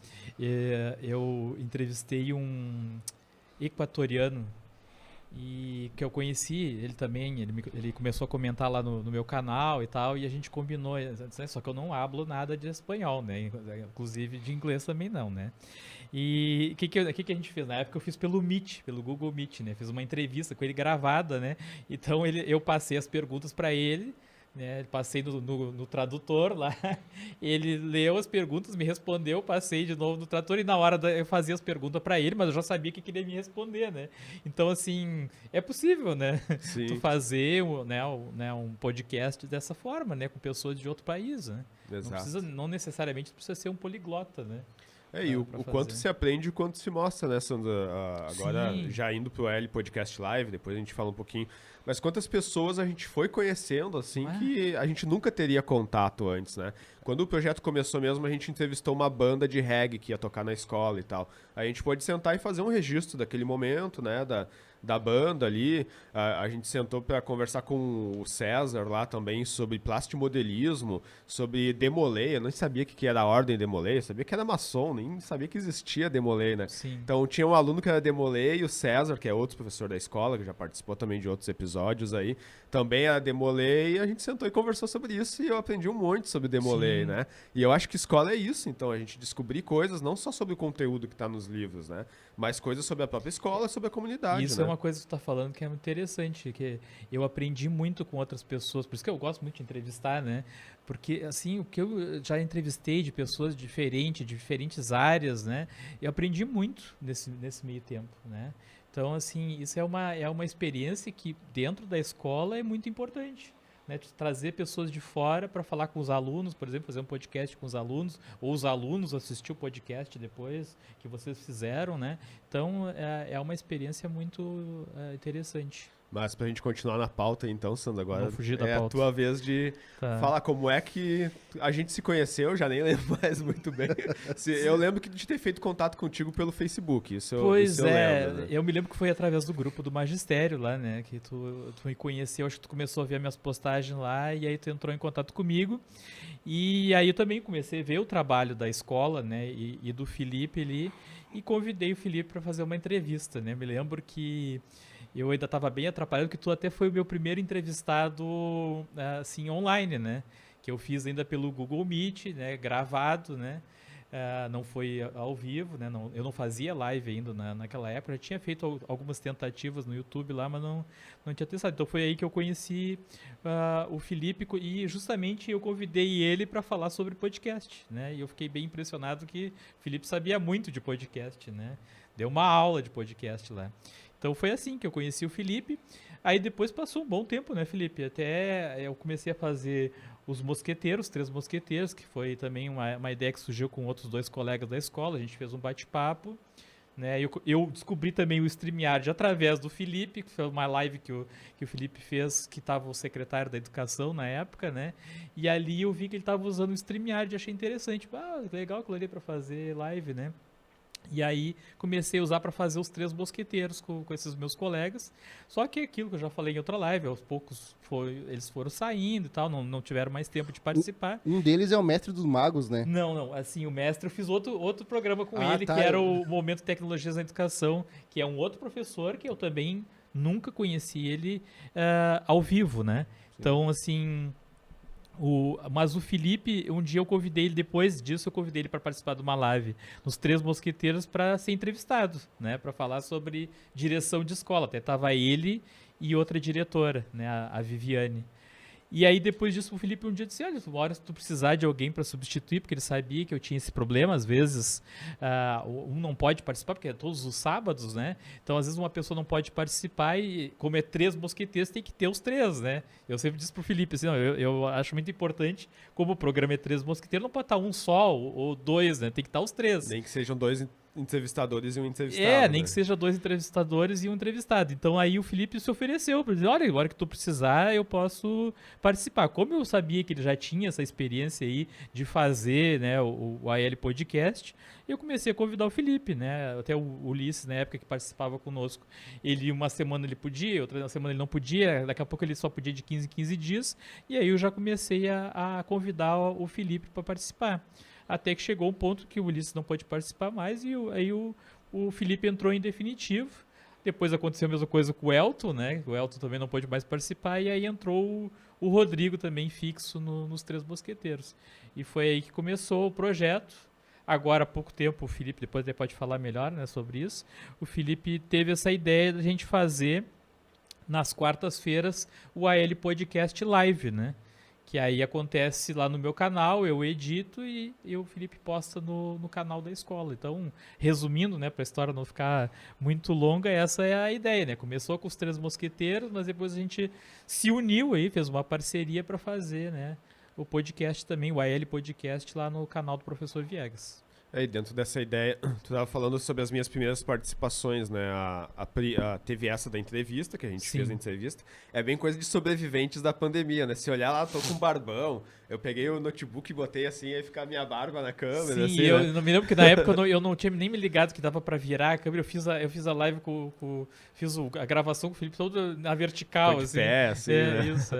Eu entrevistei um equatoriano e que eu conheci, ele também, ele começou a comentar lá no meu canal e tal, e a gente combinou, só que eu não hablo nada de espanhol, né? Inclusive de inglês também não, né? E o que a gente fez? Na época eu fiz pelo Meet, pelo Google Meet, né? Fiz uma entrevista com ele gravada, né? Então eu passei as perguntas para ele, né? Passei no tradutor lá, ele leu as perguntas, me respondeu, passei de novo no tradutor e na hora eu fazia as perguntas para ele, mas eu já sabia que ele ia me responder, né? Então, assim, é possível, né? Sim. Tu fazer um podcast dessa forma, né? Com pessoas de outro país, né? Exato. Não necessariamente precisa ser um poliglota, né? E o quanto se aprende e o quanto se mostra, né, Sandra? Agora, já indo pro L Podcast Live, depois a gente fala um pouquinho. Mas quantas pessoas a gente foi conhecendo, assim, que a gente nunca teria contato antes, né? Quando o projeto começou mesmo, a gente entrevistou uma banda de reggae que ia tocar na escola e tal. A gente pôde sentar e fazer um registro daquele momento, né, da banda ali. A gente sentou para conversar com o César lá também sobre plastimodelismo, sobre Demolei. Eu não sabia o que era a ordem Demolei, eu sabia que era maçom, nem sabia que existia Demolei, né? Sim. Então tinha um aluno que era Demolei e o César, que é outro professor da escola, que já participou também de outros episódios aí, também era Demolei, e a gente sentou e conversou sobre isso e eu aprendi um monte sobre Demolei, né? E eu acho que escola é isso, então, a gente descobrir coisas não só sobre o conteúdo que está nos livros, né? Mas coisas sobre a própria escola, sobre a comunidade, Isso né? é uma coisa que tu tá falando que é muito interessante, que eu aprendi muito com outras pessoas, por isso que eu gosto muito de entrevistar, né? Porque, assim, o que eu já entrevistei de pessoas diferentes, de diferentes áreas, né? Eu aprendi muito nesse meio tempo, né? Então, assim, isso é uma experiência que dentro da escola é muito importante. Né, trazer pessoas de fora para falar com os alunos, por exemplo, fazer um podcast com os alunos, ou os alunos assistir o podcast depois que vocês fizeram, né? Então, é uma experiência muito interessante. Mas pra gente continuar na pauta, então, Sandra, agora Vamos fugir da pauta. a tua vez de falar como é que a gente se conheceu, já nem lembro mais muito bem. Eu lembro de ter feito contato contigo pelo Facebook, isso eu lembro. Né? Eu me lembro que foi através do grupo do magistério lá, né, que tu me conheceu, acho que tu começou a ver minhas postagens lá, e aí tu entrou em contato comigo, e aí eu também comecei a ver o trabalho da escola, né, e do Felipe ali, e convidei o Felipe para fazer uma entrevista, né, me lembro que eu ainda estava bem atrapalhado, que tu até foi o meu primeiro entrevistado, assim, online, né? Que eu fiz ainda pelo Google Meet, né? Gravado, né? Não foi ao vivo, né? Eu não fazia live ainda naquela época. Eu tinha feito algumas tentativas no YouTube lá, mas não tinha testado. Então foi aí que eu conheci o Felipe e justamente eu convidei ele para falar sobre podcast, né? E eu fiquei bem impressionado que o Felipe sabia muito de podcast, né? Deu uma aula de podcast lá. Então foi assim que eu conheci o Felipe. Aí depois passou um bom tempo, né, Felipe? Até eu comecei a fazer os mosqueteiros, 3 mosqueteiros, que foi também uma ideia que surgiu com outros 2 colegas da escola. A gente fez um bate-papo, né? Eu descobri também o StreamYard através do Felipe, que foi uma live que o Felipe fez, que estava o secretário da educação na época, né? E ali eu vi que ele estava usando o StreamYard, achei interessante. Legal aquilo ali para fazer live, né? E aí comecei a usar para fazer os 3 mosqueteiros com esses meus colegas. Só que aquilo que eu já falei em outra live, aos poucos eles foram saindo e tal, não tiveram mais tempo de participar. Um deles é o Mestre dos Magos, né? Não. Assim, o mestre, eu fiz outro programa com ele, que era o Momento Tecnologias na Educação, que é um outro professor que eu também nunca conheci ele ao vivo, né? Sim. Então, assim... Mas o Felipe, um dia eu convidei ele, depois disso eu convidei ele para participar de uma live nos 3 Mosqueteiros para ser entrevistado, né, para falar sobre direção de escola. Até tava ele e outra diretora, né, a Viviane. E aí depois disso o Felipe um dia disse, olha, uma hora se tu precisar de alguém para substituir, porque ele sabia que eu tinha esse problema, às vezes um não pode participar, porque é todos os sábados, né? Então às vezes uma pessoa não pode participar e como é 3 mosqueteiros tem que ter os 3, né? Eu sempre disse pro Felipe assim, eu acho muito importante, como o programa é 3 mosqueteiros, não pode estar um só ou 2, né? Tem que estar os 3. Nem que sejam 2 entrevistadores e um entrevistado. Nem que seja 2 entrevistadores e um entrevistado. Então aí o Felipe se ofereceu para dizer, olha, agora que tu precisar, eu posso participar. Como eu sabia que ele já tinha essa experiência aí de fazer, né, o AL Podcast, eu comecei a convidar o Felipe, né? Até o Ulisses, na época que participava conosco, uma semana ele podia, outra semana ele não podia, daqui a pouco ele só podia de 15 em 15 dias, e aí eu já comecei a convidar o Felipe para participar. Até que chegou um ponto que o Ulisses não pôde participar mais e aí o Felipe entrou em definitivo. Depois aconteceu a mesma coisa com o Elton, né? O Elton também não pôde mais participar e aí entrou o Rodrigo também fixo nos 3 Mosqueteiros. E foi aí que começou o projeto. Agora há pouco tempo o Felipe, depois ele pode falar melhor, né, sobre isso, o Felipe teve essa ideia de a gente fazer nas quartas-feiras o AL Podcast Live, né? Que aí acontece lá no meu canal, eu edito e o Felipe posta no canal da escola. Então, resumindo, né, para a história não ficar muito longa, essa é a ideia, né? Começou com os 3 mosqueteiros, mas depois a gente se uniu aí, fez uma parceria para fazer, né, o podcast também, o AL Podcast lá no canal do Professor Viegas. E dentro dessa ideia, tu estava falando sobre as minhas primeiras participações, né? Teve essa da entrevista, que a gente fez a entrevista. É bem coisa de sobreviventes da pandemia, né? Se olhar lá, tô com um barbão, eu peguei o notebook e botei assim, aí ficar a minha barba na câmera. Sim, assim, eu né? não me lembro que na época eu não tinha nem me ligado que dava para virar a câmera. Eu fiz a live fiz a gravação com o Felipe todo na vertical, Foi de assim. pé, assim, né? Isso,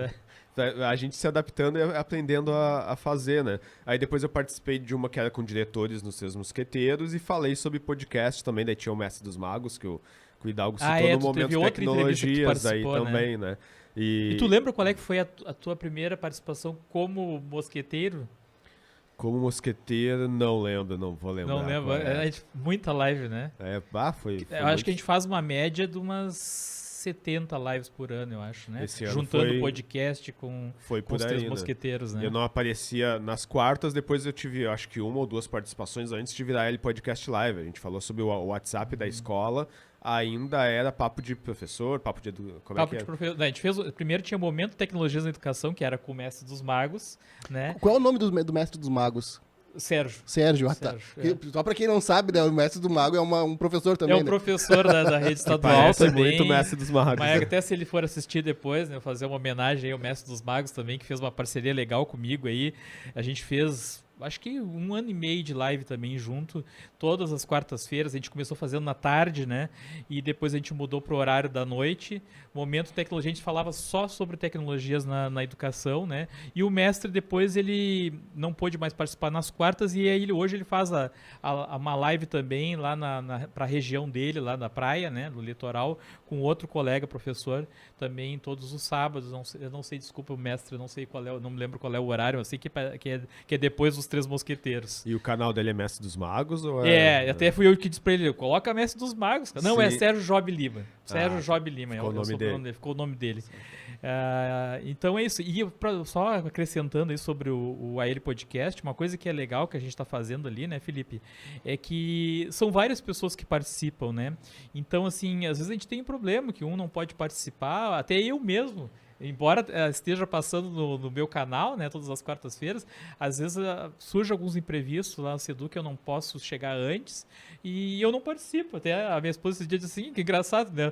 A gente se adaptando e aprendendo a fazer, né? Aí depois eu participei de uma que era com diretores nos 3 Mosqueteiros e falei sobre podcast também, daí tinha o Mestre dos Magos, que o Hidalgo citou no Momento Tecnologias aí também, né? E tu lembra qual é que foi a tua primeira participação como mosqueteiro? Como mosqueteiro, não lembro, não vou lembrar. Não lembro, muita live, né? Foi eu acho que a gente faz uma média de umas 70 lives por ano, eu acho, né? Juntando podcast com os 3 mosqueteiros, né? Eu não aparecia nas quartas, depois eu tive, acho que 1 ou 2 participações antes de virar ele podcast live. A gente falou sobre o WhatsApp da escola, ainda era papo de professor, papo de professor. A gente fez, primeiro tinha o Momento Tecnologias na Educação, que era com o Mestre dos Magos, né? Qual é o nome do Mestre dos Magos? Sérgio, tá. Só pra quem não sabe, né, o Mestre do Mago é um professor também, né? Professor da rede estadual Parece também. muito Mestre dos Magos. Mas até se ele for assistir depois, né, fazer uma homenagem aí ao Mestre dos Magos também, que fez uma parceria legal comigo aí. A gente fez acho que 1 ano e meio de live também junto, todas as quartas-feiras. A gente começou fazendo na tarde, né? E depois a gente mudou pro horário da noite. Momento Tecnologia, a gente falava só sobre tecnologias na educação, né? E o mestre depois ele não pôde mais participar nas quartas e aí hoje ele faz uma live também lá para a região dele, lá na praia, né? No litoral, com outro colega professor também todos os sábados. Eu não sei, desculpa o mestre, eu não sei não me lembro qual é o horário, eu sei que é depois dos Três Mosqueteiros. E o canal dele é Mestre dos Magos? Ou até fui eu que disse pra ele, coloca Mestre dos Magos. Não, Sim. é Sérgio Job Lima. Sérgio Job Lima. Ficou o nome dele. Então é isso. E só acrescentando aí sobre o AL Podcast, uma coisa que é legal que a gente está fazendo ali, né, Felipe, é que são várias pessoas que participam, né? Então, assim, às vezes a gente tem um problema que um não pode participar, até eu mesmo. Embora esteja passando no meu canal, né, todas as quartas-feiras, às vezes surge alguns imprevistos lá no Sedu que eu não posso chegar antes e eu não participo. Até a minha esposa esse dia disse assim, que engraçado, né?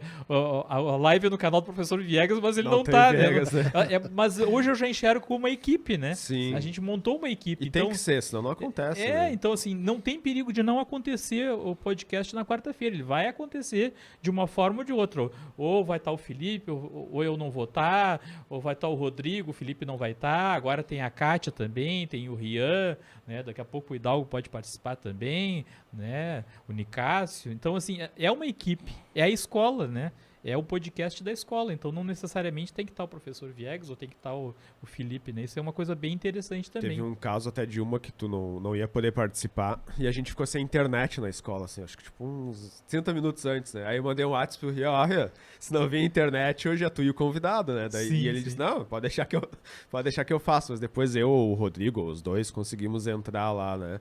A live é no canal do professor Viegas, mas ele não tá, Viegas, né? Mas hoje eu já enxergo como uma equipe, né? Sim. A gente montou uma equipe. E então, tem que ser, senão não acontece. Né? Então assim, não tem perigo de não acontecer o podcast na quarta-feira. Ele vai acontecer de uma forma ou de outra. Ou vai estar o Felipe, ou eu não vou estar, ou vai estar o Rodrigo, o Felipe não vai estar, agora tem a Kátia também, tem o Rian, né? Daqui a pouco o Hidalgo pode participar também, né? O Nicásio. Então, assim, é uma equipe, é a escola, né? É o podcast da escola, então não necessariamente tem que estar o professor Viegas ou tem que estar o Felipe, né? Isso é uma coisa bem interessante também. Teve um caso até de uma que tu não ia poder participar e a gente ficou sem internet na escola, assim, acho que tipo uns 30 minutos antes, né? Aí eu mandei um WhatsApp pro Ria, se não vier internet, hoje é tu e o convidado, né? E ele disse, não, pode deixar que eu faço, mas depois eu ou o Rodrigo, os dois, conseguimos entrar lá, né?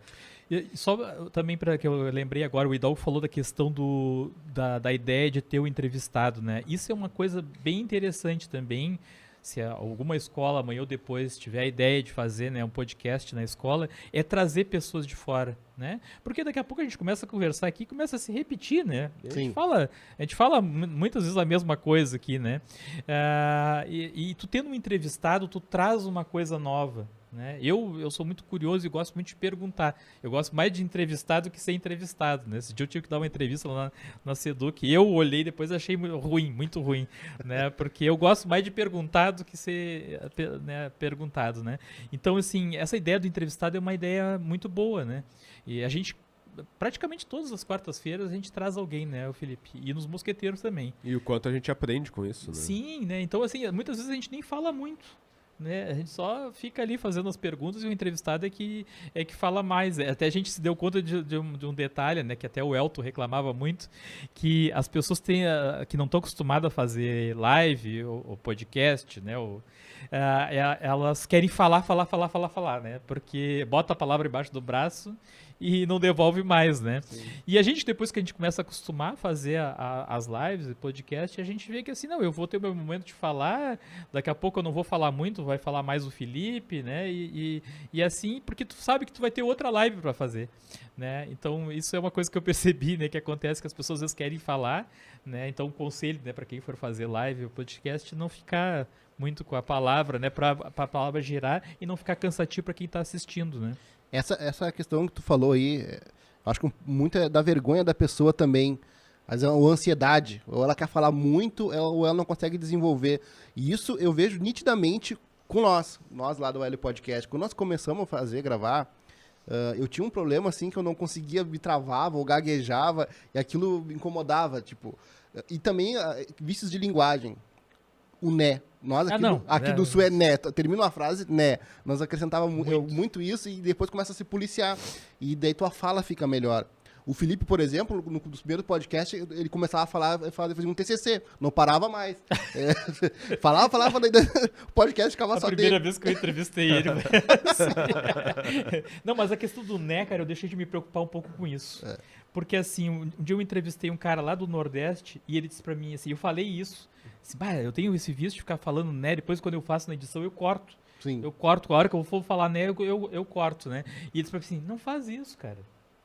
E só também para que eu lembrei agora, o Hidalgo falou da questão da ideia de ter o entrevistado, né? Isso é uma coisa bem interessante também. Se alguma escola amanhã ou depois tiver a ideia de fazer, né, um podcast na escola, é trazer pessoas de fora, né? Porque daqui a pouco a gente começa a conversar aqui e começa a se repetir, né? A gente fala muitas vezes a mesma coisa aqui, né? E tu tendo um entrevistado, tu traz uma coisa nova. Né? Eu sou muito curioso e gosto muito de perguntar. Eu gosto mais de entrevistar do que ser entrevistado. Né? Esse dia eu tive que dar uma entrevista lá na Seduc e eu olhei e depois achei muito ruim. Né? Porque eu gosto mais de perguntar do que ser perguntado. Né? Então, assim, essa ideia do entrevistado é uma ideia muito boa. Né? E a gente, praticamente todas as quartas-feiras, a gente traz alguém, né, o Felipe? E nos mosqueteiros também. E o quanto a gente aprende com isso. Né? Sim, né? Então, assim, muitas vezes a gente nem fala muito. Né? A gente só fica ali fazendo as perguntas e o entrevistado é que fala mais. Até a gente se deu conta de um detalhe, né? Que até o Elton reclamava muito, que as pessoas que não estão acostumadas a fazer live ou podcast, né? Elas querem falar, né? Porque bota a palavra embaixo do braço e não devolve mais, né? Sim. E a gente, depois que a gente começa a acostumar a fazer as lives e podcast, a gente vê que assim, não, eu vou ter o meu momento de falar, daqui a pouco eu não vou falar muito, vai falar mais o Felipe, né? E assim, porque tu sabe que tu vai ter outra live para fazer, né? Então, isso é uma coisa que eu percebi, né? Que acontece que as pessoas às vezes querem falar, né? Então, um conselho, né? Para quem for fazer live ou podcast, não ficar muito com a palavra, né? Para a palavra girar e não ficar cansativo para quem está assistindo, né? Essa questão que tu falou aí, acho que muito é da vergonha da pessoa também, mas é uma ansiedade, ou ela quer falar muito, ou ela não consegue desenvolver. E isso eu vejo nitidamente com nós lá do AL Podcast. Quando nós começamos a gravar, eu tinha um problema assim que eu não conseguia, me travava ou gaguejava, e aquilo me incomodava, tipo. E também vícios de linguagem. O né. Nós aqui do Sul é né. Termina uma frase, né. Nós acrescentávamos muito isso e depois começa a se policiar. E daí tua fala fica melhor. O Felipe, por exemplo, no primeiro podcast, ele começava a falar, fazia um TCC. Não parava mais. Falava, daí o podcast ficava só dele. A primeira vez que eu entrevistei ele. Não, mas a questão do né, cara, eu deixei de me preocupar um pouco com isso. Porque, assim, um dia eu entrevistei um cara lá do Nordeste e ele disse pra mim, assim, eu falei isso. Assim, eu tenho esse vício de ficar falando né, depois quando eu faço na edição eu corto. Sim. Eu corto, a hora que eu for falar né, eu corto, né? E ele disse pra mim assim, não faz isso, cara.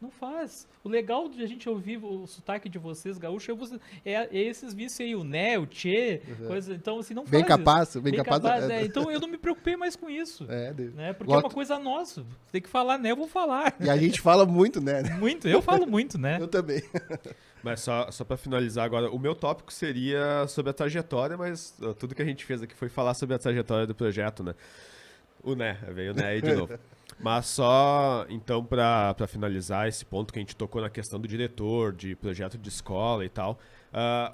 Não faz. O legal de a gente ouvir o sotaque de vocês, gaúcho, é esses vícios aí, o né, o tchê, coisa. Então, assim, não faz Bem capaz, isso. bem capaz. Então, eu não me preocupei mais com isso. Deus. Né? Porque é uma coisa nossa. Tem que falar né, eu vou falar. E a gente fala muito, né? Muito. Eu falo muito, né? Eu também. Mas só para finalizar agora, o meu tópico seria sobre a trajetória, mas tudo que a gente fez aqui foi falar sobre a trajetória do projeto, né? Veio o né aí de novo. Mas só, então, para finalizar esse ponto que a gente tocou na questão do diretor, de projeto de escola e tal,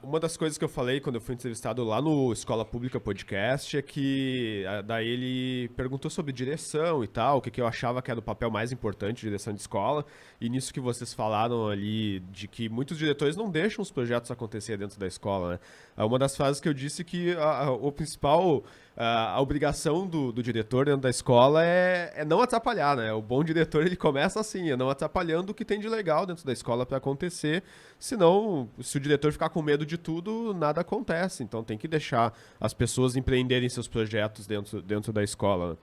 uma das coisas que eu falei quando eu fui entrevistado lá no Escola Pública Podcast é que daí ele perguntou sobre direção e tal, o que eu achava que era o papel mais importante de direção de escola, e nisso que vocês falaram ali, de que muitos diretores não deixam os projetos acontecer dentro da escola, né? Uma das frases que eu disse que o principal... a obrigação do diretor dentro da escola é não atrapalhar, né? O bom diretor, ele começa assim, não atrapalhando o que tem de legal dentro da escola para acontecer, senão, se o diretor ficar com medo de tudo, nada acontece. Então tem que deixar as pessoas empreenderem seus projetos dentro da escola, né?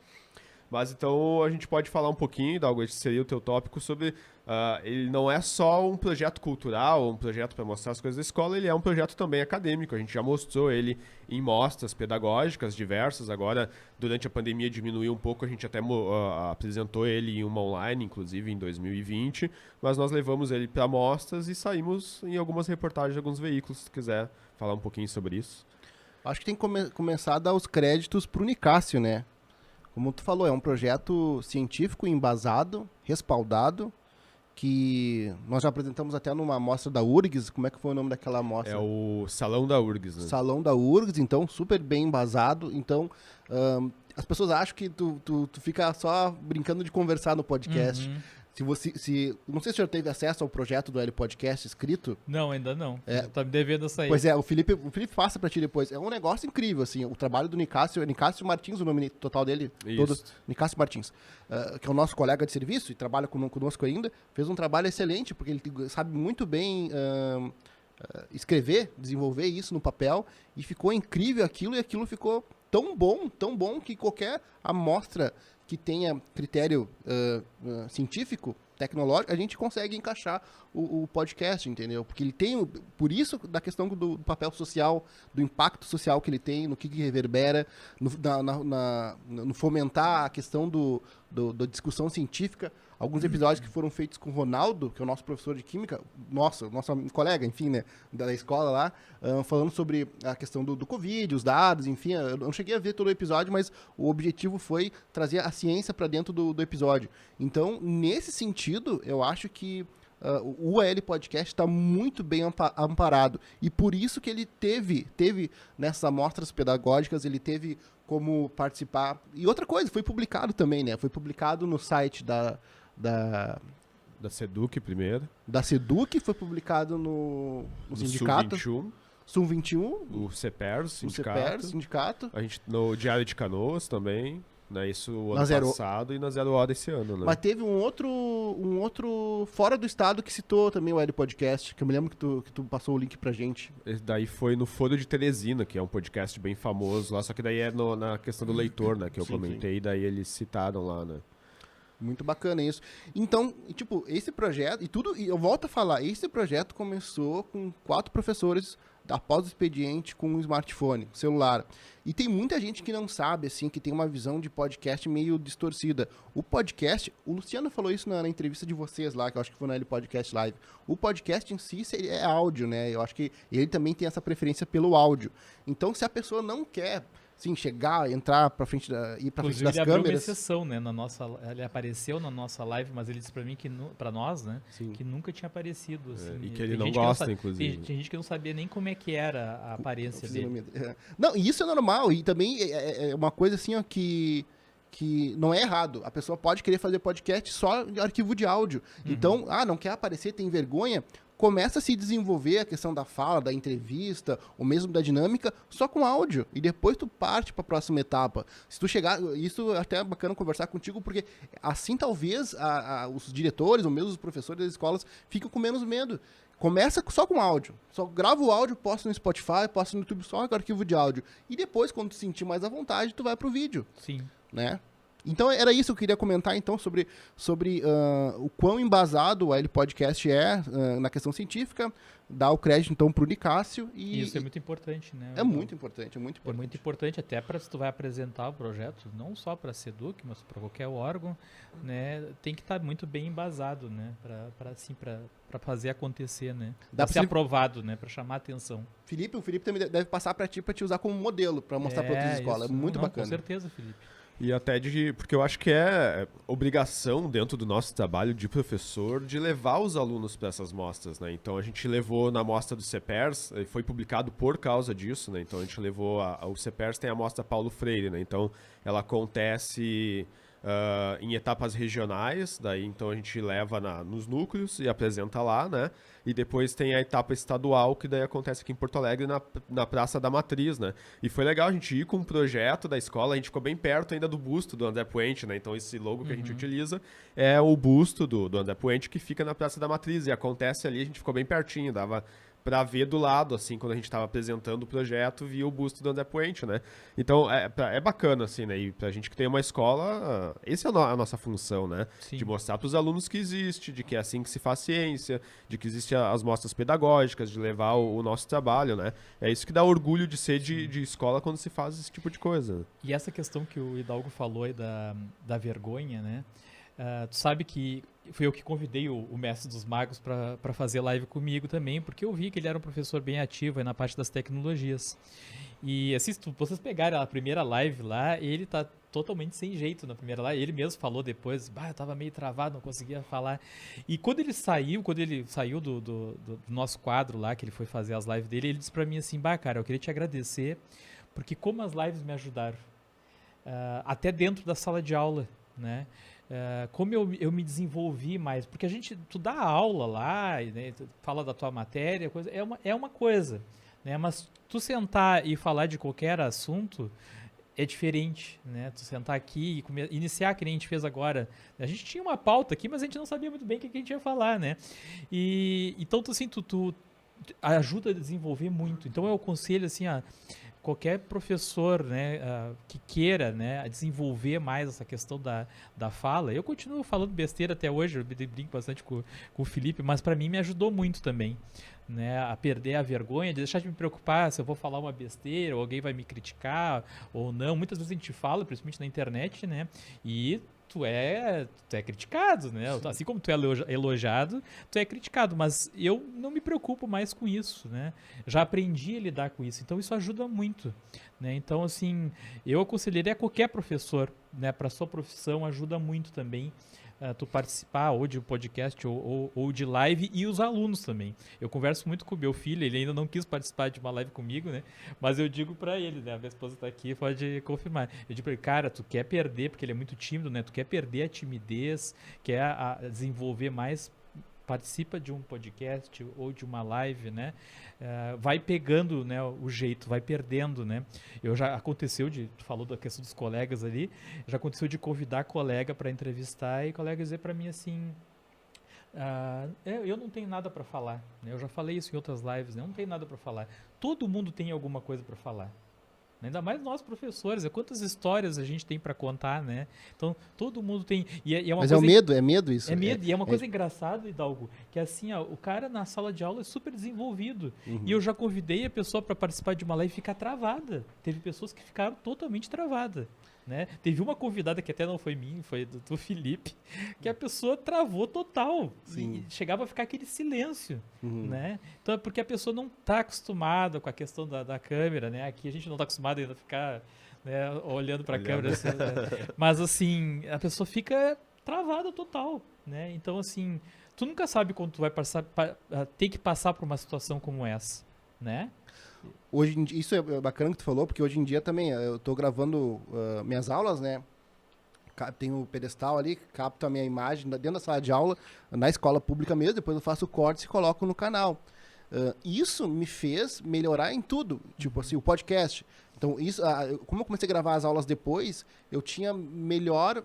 Mas então a gente pode falar um pouquinho, Dalgo, esse seria o teu tópico, sobre ele não é só um projeto cultural, um projeto para mostrar as coisas da escola, ele é um projeto também acadêmico. A gente já mostrou ele em mostras pedagógicas diversas. Agora, durante a pandemia diminuiu um pouco, a gente até apresentou ele em uma online, inclusive em 2020, mas nós levamos ele para mostras e saímos em algumas reportagens de alguns veículos, se tu quiser falar um pouquinho sobre isso. Acho que tem que começar a dar os créditos pro Nicásio, né? Como tu falou, é um projeto científico embasado, respaldado, que nós já apresentamos até numa amostra da URGS. Como é que foi o nome daquela amostra? É o Salão da URGS, né? Salão da URGS, então super bem embasado. Então, as pessoas acham que tu fica só brincando de conversar no podcast. Não sei se o senhor teve acesso ao projeto do L Podcast escrito. Não, ainda não. Tá me devendo essa aí. Pois é, o Felipe passa pra ti depois. É um negócio incrível, assim, o trabalho do Nicásio Martins, o nome total dele, Nicásio Martins, que é o nosso colega de serviço e trabalha conosco ainda, fez um trabalho excelente, porque ele sabe muito bem escrever, desenvolver isso no papel, e ficou incrível aquilo, e aquilo ficou tão bom que qualquer amostra que tenha critério científico, tecnológico, a gente consegue encaixar o podcast, entendeu? Porque ele tem, por isso, da questão do papel social, do impacto social que ele tem, no que reverbera, no fomentar a questão da discussão científica. Alguns episódios que foram feitos com o Ronaldo, que é o nosso professor de química, nosso colega, enfim, né, da escola lá, falando sobre a questão do Covid, os dados, enfim. Eu não cheguei a ver todo o episódio, mas o objetivo foi trazer a ciência para dentro do episódio. Então, nesse sentido, eu acho que o AL Podcast está muito bem amparado. E por isso que ele teve nessas amostras pedagógicas, ele teve como participar. E outra coisa, foi publicado também, né? Foi publicado no site da SEDUC primeiro. Da SEDUC, foi publicado no sindicato. Sul 21. O CEPER, sindicato. A gente, no Diário de Canoas também. Né, isso o ano passado e na 0 Hora esse ano, né? Mas teve um outro fora do estado que citou também o L Podcast, que eu me lembro que tu passou o link pra gente. Esse daí foi no Foro de Teresina, que é um podcast bem famoso lá, só que daí é na questão do leitor, né, que eu comentei, daí eles citaram lá, né? Muito bacana isso. Então, tipo, esse projeto, e eu volto a falar, esse projeto começou com 4 professores após o expediente com um smartphone, celular. E tem muita gente que não sabe, assim, que tem uma visão de podcast meio distorcida. O podcast, o Luciano falou isso na entrevista de vocês lá, que eu acho que foi na L Podcast Live. O podcast em si é áudio, né? Eu acho que ele também tem essa preferência pelo áudio. Então, se a pessoa não quer, sim, chegar, entrar pra frente, ir pra frente das câmeras... Ele abriu uma exceção, né? Ele apareceu na nossa live, mas ele disse pra mim, pra nós, né? Sim. Que nunca tinha aparecido, assim. E que ele não gosta, inclusive. Tem gente que não sabia nem como é que era a aparência dele. Não, e isso é normal. E também é uma coisa, assim, ó, que não é errado. A pessoa pode querer fazer podcast só de arquivo de áudio. Então, não quer aparecer, tem vergonha... Começa a se desenvolver a questão da fala, da entrevista, ou mesmo da dinâmica, só com áudio. E depois tu parte para a próxima etapa. Se tu chegar... Isso é até bacana conversar contigo, porque assim talvez os diretores, ou mesmo os professores das escolas, ficam com menos medo. Começa só com áudio. Só grava o áudio, posta no Spotify, posta no YouTube só com arquivo de áudio. E depois, quando tu sentir mais à vontade, tu vai pro vídeo. Sim. Né? Então era isso que eu queria comentar então sobre o quão embasado o AL Podcast é na questão científica, dar o crédito então para o Nicásio. Isso é muito importante, né? É muito importante, é muito importante. É muito importante até para se tu vai apresentar o projeto, não só para a SEDUC, mas para qualquer órgão, né? Tem que estar muito bem embasado, né? Para fazer acontecer, né? Para ser aprovado, né? Para chamar a atenção. O Felipe também deve passar para ti para te usar como modelo, para mostrar para outras escolas. É muito bacana. Com certeza, Felipe. E até porque eu acho que é obrigação dentro do nosso trabalho de professor de levar os alunos para essas mostras, né? Então a gente levou na mostra do CEPERS, foi publicado por causa disso, né? Então a gente levou, o CEPERS tem a mostra Paulo Freire, né? Então ela acontece em etapas regionais, daí então a gente leva nos núcleos e apresenta lá, né? E depois tem a etapa estadual, que daí acontece aqui em Porto Alegre, na Praça da Matriz, né? E foi legal a gente ir com um projeto da escola, a gente ficou bem perto ainda do busto do André Puente, né? Então esse logo que a gente utiliza é o busto do André Puente, que fica na Praça da Matriz, e acontece ali, a gente ficou bem pertinho, dava pra ver do lado, assim, quando a gente tava apresentando o projeto, via o busto do André Puente, né? Então, é bacana, assim, né? E pra gente que tem uma escola, essa é a nossa função, né? Sim. De mostrar pros alunos que existe, de que é assim que se faz ciência, de que existem as mostras pedagógicas, de levar o nosso trabalho, né? É isso que dá orgulho de ser de escola quando se faz esse tipo de coisa. E essa questão que o Hidalgo falou aí da vergonha, né? Tu sabe que fui eu que convidei o Mestre dos Magos para fazer live comigo também, porque eu vi que ele era um professor bem ativo aí na parte das tecnologias. E assim, se vocês pegarem a primeira live lá, ele tá totalmente sem jeito na primeira live. Ele mesmo falou depois, eu tava meio travado, não conseguia falar. E quando ele saiu do nosso quadro lá, que ele foi fazer as lives dele, ele disse para mim assim, cara, eu queria te agradecer, porque como as lives me ajudaram, até dentro da sala de aula, né? Como eu me desenvolvi mais, porque tu dá aula lá, né, tu fala da tua matéria, é uma coisa, né, mas tu sentar e falar de qualquer assunto é diferente, né, tu sentar aqui e iniciar que nem a gente fez agora, a gente tinha uma pauta aqui, mas a gente não sabia muito bem o que a gente ia falar, né, e então tu ajuda a desenvolver muito, então eu aconselho assim, qualquer professor, né, que queira, né, desenvolver mais essa questão da fala, eu continuo falando besteira até hoje, eu brinco bastante com o Felipe, mas para mim me ajudou muito também, né, a perder a vergonha, de deixar de me preocupar se eu vou falar uma besteira, ou alguém vai me criticar ou não. Muitas vezes a gente fala, principalmente na internet, né, e tu é criticado, né? Assim como tu é elogiado, tu é criticado, mas eu não me preocupo mais com isso, né? Já aprendi a lidar com isso, então isso ajuda muito, né? Então, assim, eu aconselharia a qualquer professor, né? Para sua profissão ajuda muito também tu participar ou de podcast ou de live, e os alunos também. Eu converso muito com o meu filho, ele ainda não quis participar de uma live comigo, né? Mas eu digo pra ele, né? A minha esposa tá aqui, pode confirmar. Eu digo pra ele, cara, tu quer perder, porque ele é muito tímido, né? Tu quer perder a timidez, quer desenvolver mais, participa de um podcast ou de uma live, né? Vai pegando, né, o jeito, vai perdendo, né? Já aconteceu tu falou da questão dos colegas ali, já aconteceu de convidar colega para entrevistar e colega dizer para mim assim, eu não tenho nada para falar, né? Eu já falei isso em outras lives, né? Eu não tenho nada para falar. Todo mundo tem alguma coisa para falar. Ainda mais nós professores, quantas histórias a gente tem para contar, né? Então, todo mundo tem... é uma Mas coisa, é medo isso. É medo, e é uma coisa engraçada, Hidalgo, que assim, o cara na sala de aula é super desenvolvido. E eu já convidei a pessoa para participar de uma live e ficar travada. Teve pessoas que ficaram totalmente travadas. Né? Teve uma convidada que até não foi minha, foi do Felipe, que a pessoa travou total. Sim. E chegava a ficar aquele silêncio, né? Então é porque a pessoa não está acostumada com a questão da câmera, né? Aqui a gente não está acostumado ainda a ficar, né, olhando para a câmera, assim, né? Mas assim, a pessoa fica travada total, né? Então assim, tu nunca sabe quando tu vai ter que passar por uma situação como essa, né? Hoje em dia, isso é bacana que tu falou, porque hoje em dia também eu tô gravando minhas aulas, né? Tem o pedestal ali, capto a minha imagem dentro da sala de aula, na escola pública mesmo, depois eu faço cortes e coloco no canal. Isso me fez melhorar em tudo, tipo assim, o podcast. Então, como eu comecei a gravar as aulas depois, eu tinha melhor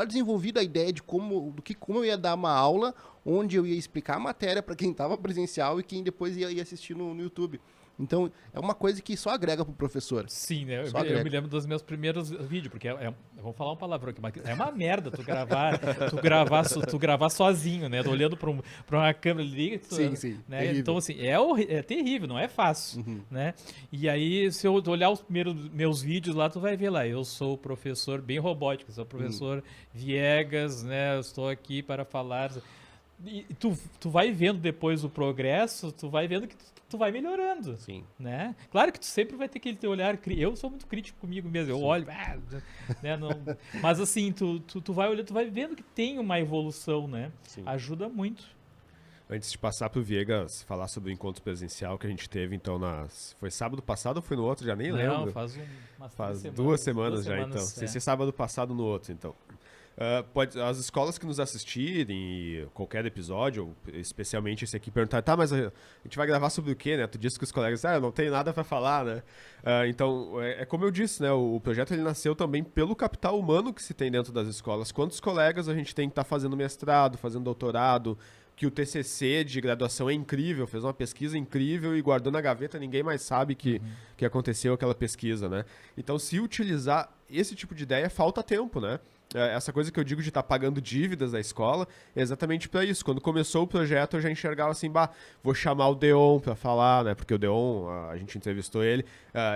desenvolvido a ideia de como eu ia dar uma aula, onde eu ia explicar a matéria para quem estava presencial e quem depois ia assistir no YouTube. Então, é uma coisa que só agrega pro professor. Sim, né? Só Eu agrega. me lembro dos meus primeiros vídeos, porque vamos falar um palavrão aqui, mas é uma merda tu gravar sozinho, né? Olhando pra uma câmera ali. Sim. Né? Terrível. Então, assim, é terrível, não é fácil, Uhum. né? E aí, se eu olhar os primeiros meus vídeos lá, tu vai ver lá, eu sou o professor bem robótico, sou o professor Viegas, né? Eu estou aqui para falar... E tu vai vendo depois o progresso, tu vai vendo que tu vai melhorando, Sim. né? Claro que tu sempre vai ter aquele teu olhar, eu sou muito crítico comigo mesmo, eu olho, né? Mas assim, tu vai olhando, tu vai vendo que tem uma evolução, né? Sim. Ajuda muito. Antes de passar pro Viegas falar sobre o encontro presencial que a gente teve, então, foi sábado passado ou foi no outro? Já nem lembro. Não, faz umas 2 semanas já, então. é. Sem ser sábado passado no outro, então. As escolas que nos assistirem, e qualquer episódio, ou especialmente esse aqui, perguntar, tá, mas a gente vai gravar sobre o quê, né? Tu disse que os colegas, eu não tenho nada pra falar, né? Então, é como eu disse, né? O projeto ele nasceu também pelo capital humano que se tem dentro das escolas. Quantos colegas a gente tem que estar fazendo mestrado, fazendo doutorado, que o TCC de graduação é incrível, fez uma pesquisa incrível e guardou na gaveta, ninguém mais sabe que aconteceu aquela pesquisa, né? Então, se utilizar esse tipo de ideia, falta tempo, né? Essa coisa que eu digo de estar pagando dívidas da escola é exatamente para isso. Quando começou o projeto, eu já enxergava assim, vou chamar o Deon para falar, né? Porque o Deon, a gente entrevistou ele,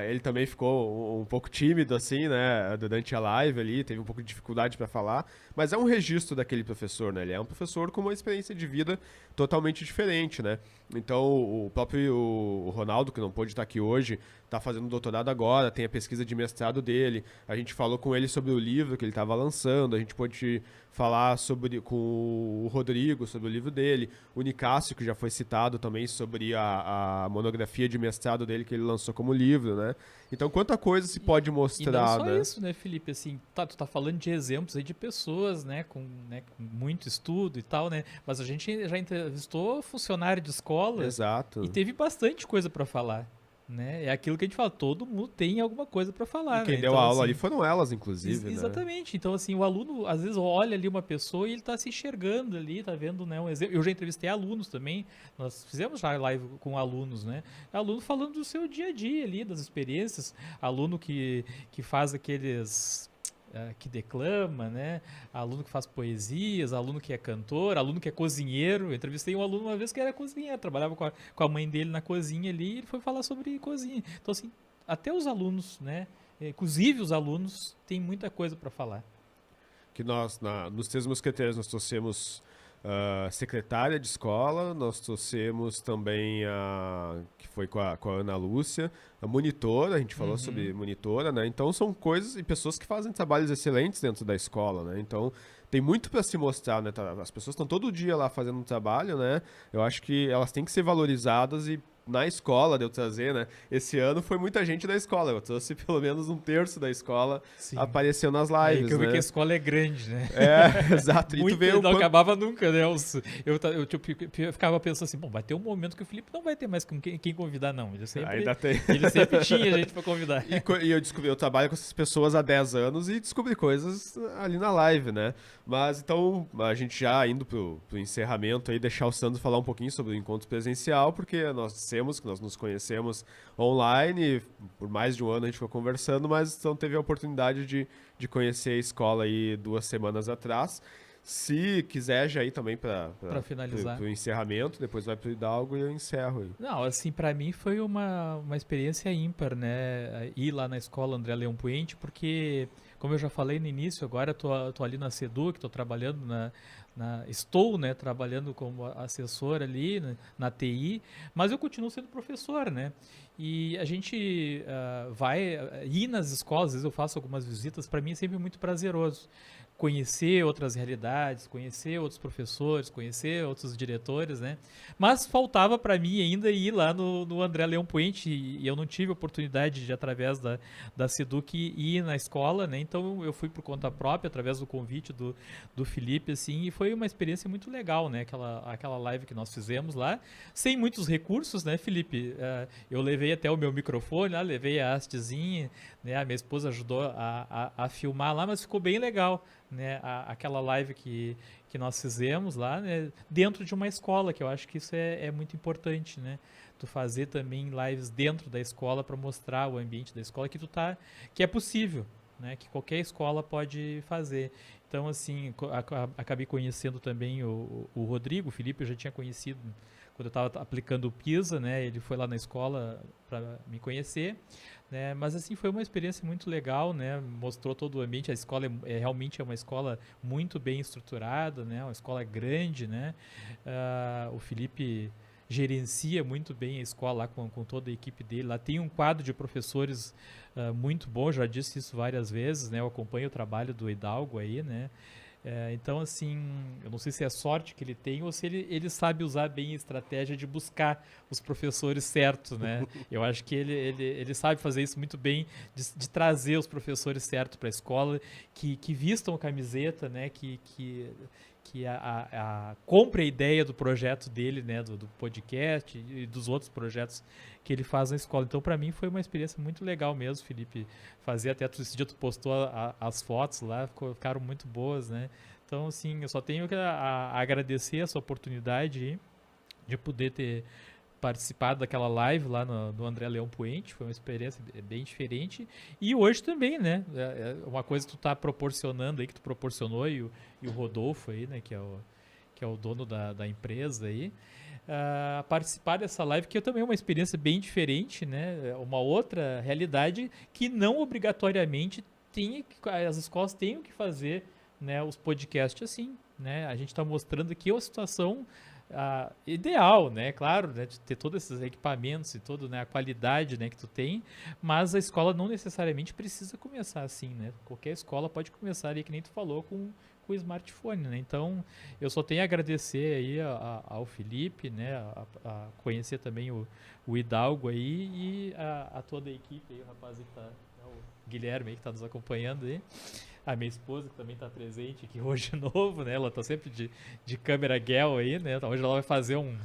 ele também ficou um pouco tímido, assim, né? Durante a live ali, teve um pouco de dificuldade para falar, mas é um registro daquele professor, né? Ele é um professor com uma experiência de vida totalmente diferente, né? Então, o próprio o Ronaldo, que não pôde estar aqui hoje, está fazendo doutorado agora, tem a pesquisa de mestrado dele. A gente falou com ele sobre o livro que ele estava lançando, a gente pôde falar com o Rodrigo sobre o livro dele, o Nicásio, que já foi citado também sobre a monografia de mestrado dele que ele lançou como livro, né? Então, quanta coisa se pode mostrar, e não só né? isso, né, Felipe? Assim, tu tá falando de exemplos aí de pessoas, né, com muito estudo e tal, né? Mas a gente já entrevistou funcionário de escola. Exato. E teve bastante coisa para falar. Né? É aquilo que a gente fala, todo mundo tem alguma coisa para falar. E quem né? deu Então, a aula assim, ali foram elas, inclusive, né? Exatamente. Então, assim, o aluno, às vezes, olha ali uma pessoa e ele está se enxergando ali, tá vendo, né, um exemplo. Eu já entrevistei alunos também, nós fizemos já live com alunos, né? Aluno falando do seu dia a dia ali, das experiências. Aluno que faz aqueles... que declama, né? Aluno que faz poesias, aluno que é cantor, aluno que é cozinheiro. Eu entrevistei um aluno uma vez que era cozinheiro, trabalhava com a mãe dele na cozinha ali e ele foi falar sobre cozinha. Então, assim, até os alunos, né? Inclusive os alunos, têm muita coisa para falar. Que nós, nos Três Mosqueteiros, nós trouxemos secretária de escola, nós trouxemos também que foi com a Ana Lúcia, a monitora, a gente falou sobre monitora, né? Então são coisas e pessoas que fazem trabalhos excelentes dentro da escola, né? Então tem muito para se mostrar, né? As pessoas estão todo dia lá fazendo um trabalho, né? Eu acho que elas têm que ser valorizadas e na escola de eu trazer, né? Esse ano foi muita gente da escola. Eu trouxe pelo menos 1/3 da escola. Sim. Apareceu nas lives, que eu vi né? que a escola é grande, né? Exato. E muito, tu vê não acabava nunca, né? Eu ficava pensando assim, bom, vai ter um momento que o Felipe não vai ter mais quem convidar, não. Ele sempre tinha gente pra convidar. E eu descobri, eu trabalho com essas pessoas há 10 anos e descobri coisas ali na live, né? Mas então, a gente já indo pro encerramento aí, deixar o Sandro falar um pouquinho sobre o encontro presencial, porque nós nos conhecemos online, por mais de um ano a gente ficou conversando, mas então teve a oportunidade de conhecer a escola aí 2 semanas atrás. Se quiser já ir também para finalizar pro encerramento, depois vai pro Hidalgo e eu encerro aí. Não, assim, para mim foi uma experiência ímpar, né? Ir lá na escola André Leão Puente, porque, como eu já falei no início, agora eu tô ali na SEDUC, estou trabalhando estou, né, trabalhando como assessor ali na TI, mas eu continuo sendo professor, né? E a gente vai ir nas escolas, às vezes eu faço algumas visitas, para mim é sempre muito prazeroso conhecer outras realidades, conhecer outros professores, conhecer outros diretores, né? Mas faltava para mim ainda ir lá no André Leão Puente e eu não tive oportunidade de, através da SEDUC, ir na escola, né? Então eu fui por conta própria, através do convite do Felipe, assim, e foi uma experiência muito legal, né? Aquela live que nós fizemos lá, sem muitos recursos, né, Felipe? Eu levei levei até o meu microfone lá, levei a hastezinha, né? A minha esposa ajudou a filmar lá, mas ficou bem legal, né? Aquela live que nós fizemos lá, né? Dentro de uma escola, que eu acho que isso é muito importante, né? Tu fazer também lives dentro da escola para mostrar o ambiente da escola que é possível, né? Que qualquer escola pode fazer. Então, assim, acabei conhecendo também o Rodrigo, o Felipe eu já tinha conhecido quando eu estava aplicando o PISA, né? Ele foi lá na escola para me conhecer, né? Mas, assim, foi uma experiência muito legal, né? Mostrou todo o ambiente. A escola realmente é uma escola muito bem estruturada, né? Uma escola grande, né? O Felipe gerencia muito bem a escola lá com toda a equipe dele. Lá tem um quadro de professores muito bom, já disse isso várias vezes, né? Eu acompanho o trabalho do Hidalgo aí, né? Então, assim, eu não sei se é sorte que ele tem ou se ele sabe usar bem a estratégia de buscar os professores certos, né? Eu acho que ele sabe fazer isso muito bem, de trazer os professores certos para a escola, que vistam a camiseta, né? Que compre a ideia do projeto dele, né, do podcast e dos outros projetos que ele faz na escola. Então, para mim, foi uma experiência muito legal mesmo, Felipe, fazer até esse dia tu postou as fotos lá, ficaram muito boas, né? Então, assim, eu só tenho que agradecer essa oportunidade aí, de poder ter participado daquela live lá no André Leão Puente, foi uma experiência bem diferente, e hoje também, né, uma coisa que tu tá proporcionando aí, que tu proporcionou, e o Rodolfo aí, né, que é o dono da empresa aí, participar dessa live, que também é uma experiência bem diferente, né, uma outra realidade que não obrigatoriamente as escolas tenham que fazer, né, os podcasts assim, né, a gente está mostrando aqui uma situação ideal, né? Claro, né? De ter todos esses equipamentos e toda, né, a qualidade, né, que tu tem, mas a escola não necessariamente precisa começar assim, né? Qualquer escola pode começar ali, que nem tu falou, com o smartphone, né? Então, eu só tenho a agradecer aí ao Felipe, né? A conhecer também o Hidalgo aí e a toda a equipe aí, o rapaz aí que tá, o Guilherme aí que tá nos acompanhando aí. A minha esposa, que também está presente aqui hoje de novo, né? Ela está sempre de câmera girl aí, né? Hoje ela vai fazer um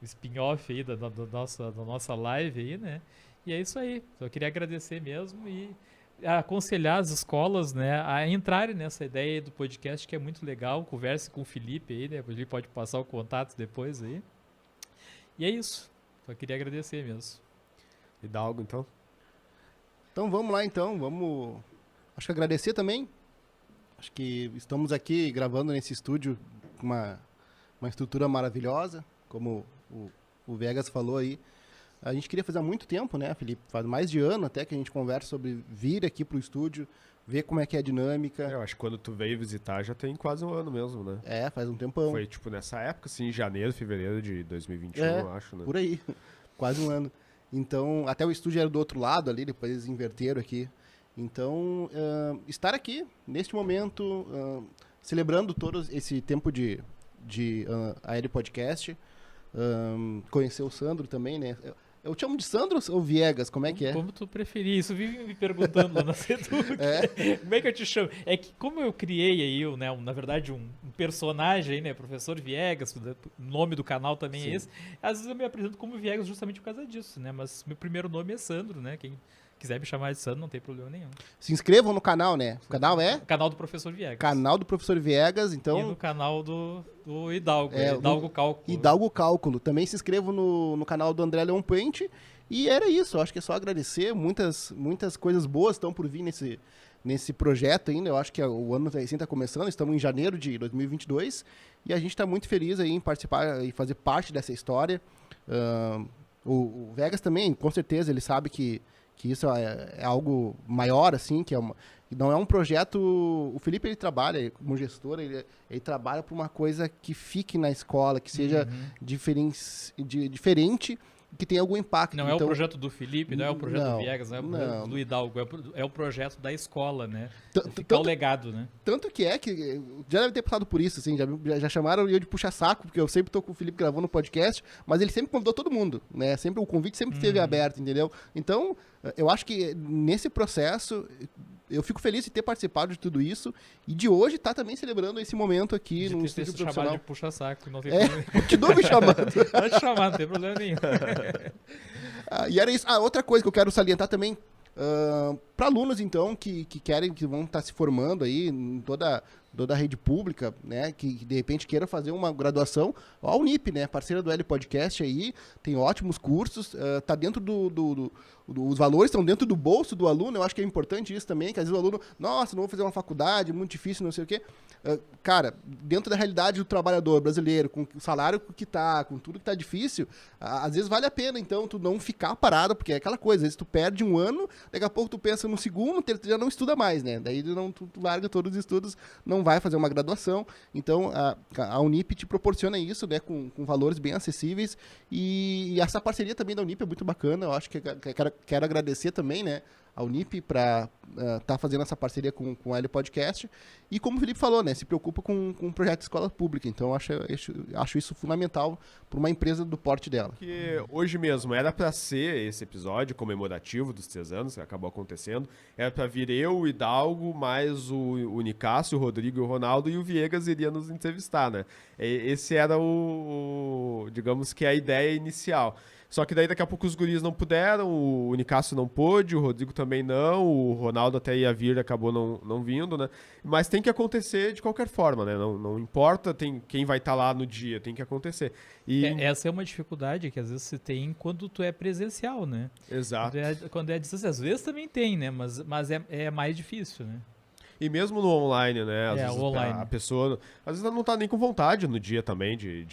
spin-off aí da nossa live aí, né? E é isso aí. Eu queria agradecer mesmo e aconselhar as escolas, né, a entrarem nessa ideia do podcast, que é muito legal. Converse com o Felipe aí, né? O Felipe pode passar o contato depois aí. E é isso. Só queria agradecer mesmo. Hidalgo, então? Então vamos lá, então. Acho que agradecer também. Acho que estamos aqui gravando nesse estúdio com uma estrutura maravilhosa, como o Viegas falou aí. A gente queria fazer há muito tempo, né, Felipe? Faz mais de ano até que a gente conversa sobre vir aqui pro estúdio, ver como é que é a dinâmica. Eu acho que quando tu veio visitar já tem quase um ano mesmo, né? Faz um tempão. Foi tipo nessa época, assim, em janeiro, fevereiro de 2021, eu acho, né? Por aí, quase um ano. Então, até o estúdio era do outro lado ali, depois eles inverteram aqui. Então, estar aqui, neste momento, celebrando todo esse tempo de AL Podcast, conhecer o Sandro também, né? Eu te chamo de Sandro ou Viegas? Como é que é? Como tu preferir. Isso vive me perguntando lá na Seduc. Como é que eu te chamo? É que como eu criei aí, né, na verdade, um personagem aí, né, Professor Viegas, o nome do canal também é esse, às vezes eu me apresento como Viegas justamente por causa disso, né? Mas meu primeiro nome é Sandro, né? Quem quiser me chamar de Sandro, não tem problema nenhum. Se inscrevam no canal, né? O canal é? Canal do Professor Viegas. Canal do Professor Viegas, então... E no canal do Hidalgo, Hidalgo Cálculo. Hidalgo Cálculo. Também se inscrevam no canal do André Leão Puente. E era isso, acho que é só agradecer. Muitas coisas boas estão por vir nesse projeto ainda. Eu acho que o ano assim está começando, estamos em janeiro de 2022. E a gente está muito feliz aí em participar e fazer parte dessa história. O Viegas também, com certeza, ele sabe que isso é algo maior, assim, não é um projeto... O Felipe, ele trabalha como gestor, ele trabalha por uma coisa que fique na escola, que seja diferente, que tenha algum impacto. Não então, é o projeto do Felipe, não é o projeto do Viegas, não é o projeto do Hidalgo, é o projeto da escola, né? Ficar o legado, né? Tanto que já deve ter passado por isso, assim, já chamaram eu de puxa-saco, porque eu sempre tô com o Felipe gravando no podcast, mas ele sempre convidou todo mundo, né? Sempre, o convite sempre esteve aberto, entendeu? Então, eu acho que nesse processo... Eu fico feliz de ter participado de tudo isso e de hoje estar também celebrando esse momento aqui no estúdio profissional. De puxa-saco, não tem problema. Continua me chamando. Pode chamar, não tem problema nenhum. E era isso. Outra coisa que eu quero salientar também, para alunos, então, que querem, que vão estar se formando aí em toda a rede pública, né, que de repente queiram fazer uma graduação, a Unip, né, parceira do L Podcast aí, tem ótimos cursos, tá dentro os valores estão dentro do bolso do aluno. Eu acho que é importante isso também, que às vezes o aluno, nossa, não vou fazer uma faculdade, muito difícil, não sei o quê. Cara, dentro da realidade do trabalhador brasileiro, com o salário que tá, com tudo que tá difícil, às vezes vale a pena, então, tu não ficar parado, porque é aquela coisa, às vezes tu perde um ano, daqui a pouco tu pensa no segundo, tu já não estuda mais, né? Daí tu larga todos os estudos, não vai fazer uma graduação. Então, a Unip te proporciona isso, né, com valores bem acessíveis, e essa parceria também da Unip é muito bacana. Eu acho que quero agradecer também, né, a Unip para estar fazendo essa parceria com o L Podcast. E como o Felipe falou, né, se preocupa com o projeto de escola pública. Então, acho isso fundamental para uma empresa do porte dela. Que hoje mesmo era para ser esse episódio comemorativo dos 3 anos, que acabou acontecendo. Era para vir eu, o Hidalgo, mais o Nicásio, o Rodrigo e o Ronaldo, e o Viegas iria nos entrevistar, né? Esse era digamos que a ideia inicial. Só que daí daqui a pouco os guris não puderam, o Nicásio não pôde, o Rodrigo também não, o Ronaldo até ia vir, acabou não vindo, né? Mas tem que acontecer de qualquer forma, né? Não importa quem vai estar lá no dia, tem que acontecer. E... Essa é uma dificuldade que às vezes você tem quando tu é presencial, né? Exato. Quando é distância, às vezes também tem, né? Mas é mais difícil, né? E mesmo no online, né? Às vezes online. A pessoa, às vezes ela não tá nem com vontade no dia também de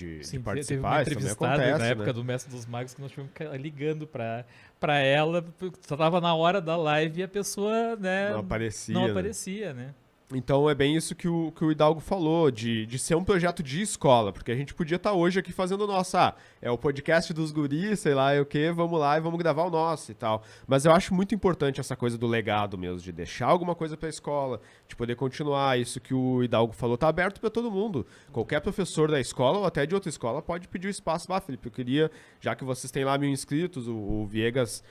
participar. Teve uma entrevistada acontece, na época do Mestre dos Magos que nós tivemos que ficar ligando pra ela, só tava na hora da live e a pessoa, né? Não aparecia. Não aparecia, né? Então é bem isso que o Hidalgo falou, de ser um projeto de escola, porque a gente podia estar hoje aqui fazendo o nosso, é o podcast dos guris, sei lá, o quê, vamos lá e vamos gravar o nosso e tal. Mas eu acho muito importante essa coisa do legado mesmo, de deixar alguma coisa para a escola, de poder continuar. Isso que o Hidalgo falou tá aberto para todo mundo. Qualquer professor da escola ou até de outra escola pode pedir o espaço. Felipe, eu queria, já que vocês têm lá 1.000 inscritos, o Viegas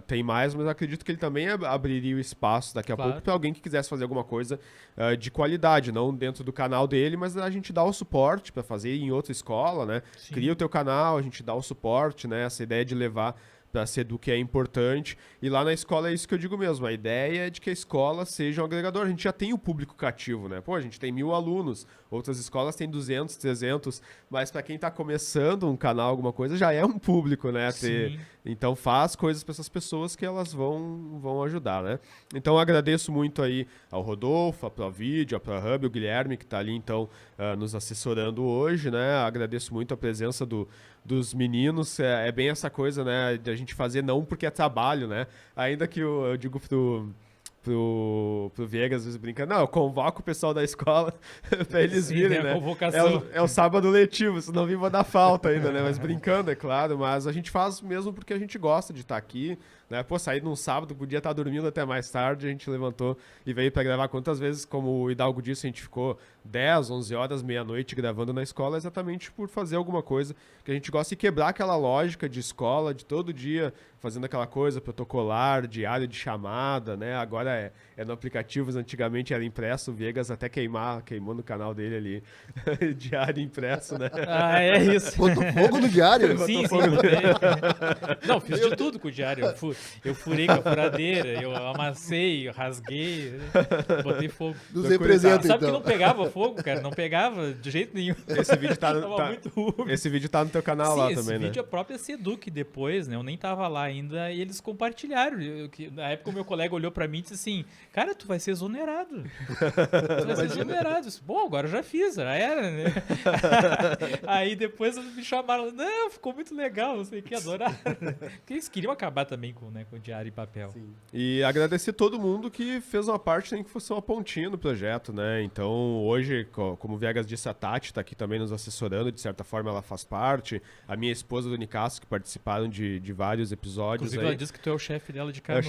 tem mais, mas eu acredito que ele também abriria o espaço daqui a pouco para alguém que quisesse fazer alguma coisa de qualidade, não dentro do canal dele, mas a gente dá o suporte para fazer em outra escola, né? Sim. Cria o teu canal, a gente dá o suporte, né? Essa ideia de levar para ser do que é importante. E lá na escola é isso que eu digo mesmo. A ideia é de que a escola seja um agregador. A gente já tem o público cativo, né? Pô, a gente tem 1.000 alunos. Outras escolas têm 200, 300. Mas para quem está começando um canal, alguma coisa, já é um público, né? Então faz coisas para essas pessoas que elas vão ajudar, né? Então eu agradeço muito aí ao Rodolfo, a ProVideo, a ProHub, o Guilherme, que está ali, então, nos assessorando hoje, né? Agradeço muito a presença dos meninos. É bem essa coisa, né, de a gente fazer não porque é trabalho, né, ainda que eu digo pro Viegas, às vezes brincando, não, eu convoco o pessoal da escola pra eles virem, né, é o sábado letivo, se não vir vou dar falta ainda, né, mas brincando, é claro, mas a gente faz mesmo porque a gente gosta de estar aqui, né, sair num sábado, podia estar dormindo até mais tarde, a gente levantou e veio para gravar. Quantas vezes, como o Hidalgo disse, a gente ficou 10, 11 horas, meia-noite gravando na escola, exatamente por fazer alguma coisa que a gente gosta e quebrar aquela lógica de escola, de todo dia fazendo aquela coisa protocolar, diário de chamada, né, agora é no aplicativo, antigamente era impresso, o Viegas até queimou no canal dele ali, diário impresso, né. É isso. Botou fogo no diário? Sim. Não, fiz de tudo com o diário, eu furei com a furadeira, eu amassei, eu rasguei, botei fogo. Nos representa, Sabe que não pegava fogo, cara? Não pegava de jeito nenhum. Esse vídeo muito esse vídeo tá no teu canal lá também, né? Esse vídeo a própria Seduc depois, né? Eu nem tava lá ainda e eles compartilharam. Na época o meu colega olhou pra mim e disse assim, cara, tu vai ser exonerado. Tu vai ser exonerado. Disse, bom, agora eu já fiz, já era, né? Aí depois eles me chamaram, não, ficou muito legal, não sei o que, adoraram. Porque eles queriam acabar também com o diário e papel. Sim. E agradecer todo mundo que fez uma parte, nem que fosse uma pontinha no projeto, né? Então, hoje, como o Viegas disse, a Tati tá aqui também nos assessorando, de certa forma ela faz parte. A minha esposa do Nicásio, que participaram de vários episódios. Inclusive, aí. Ela disse que tu é o chefe dela de Canoas.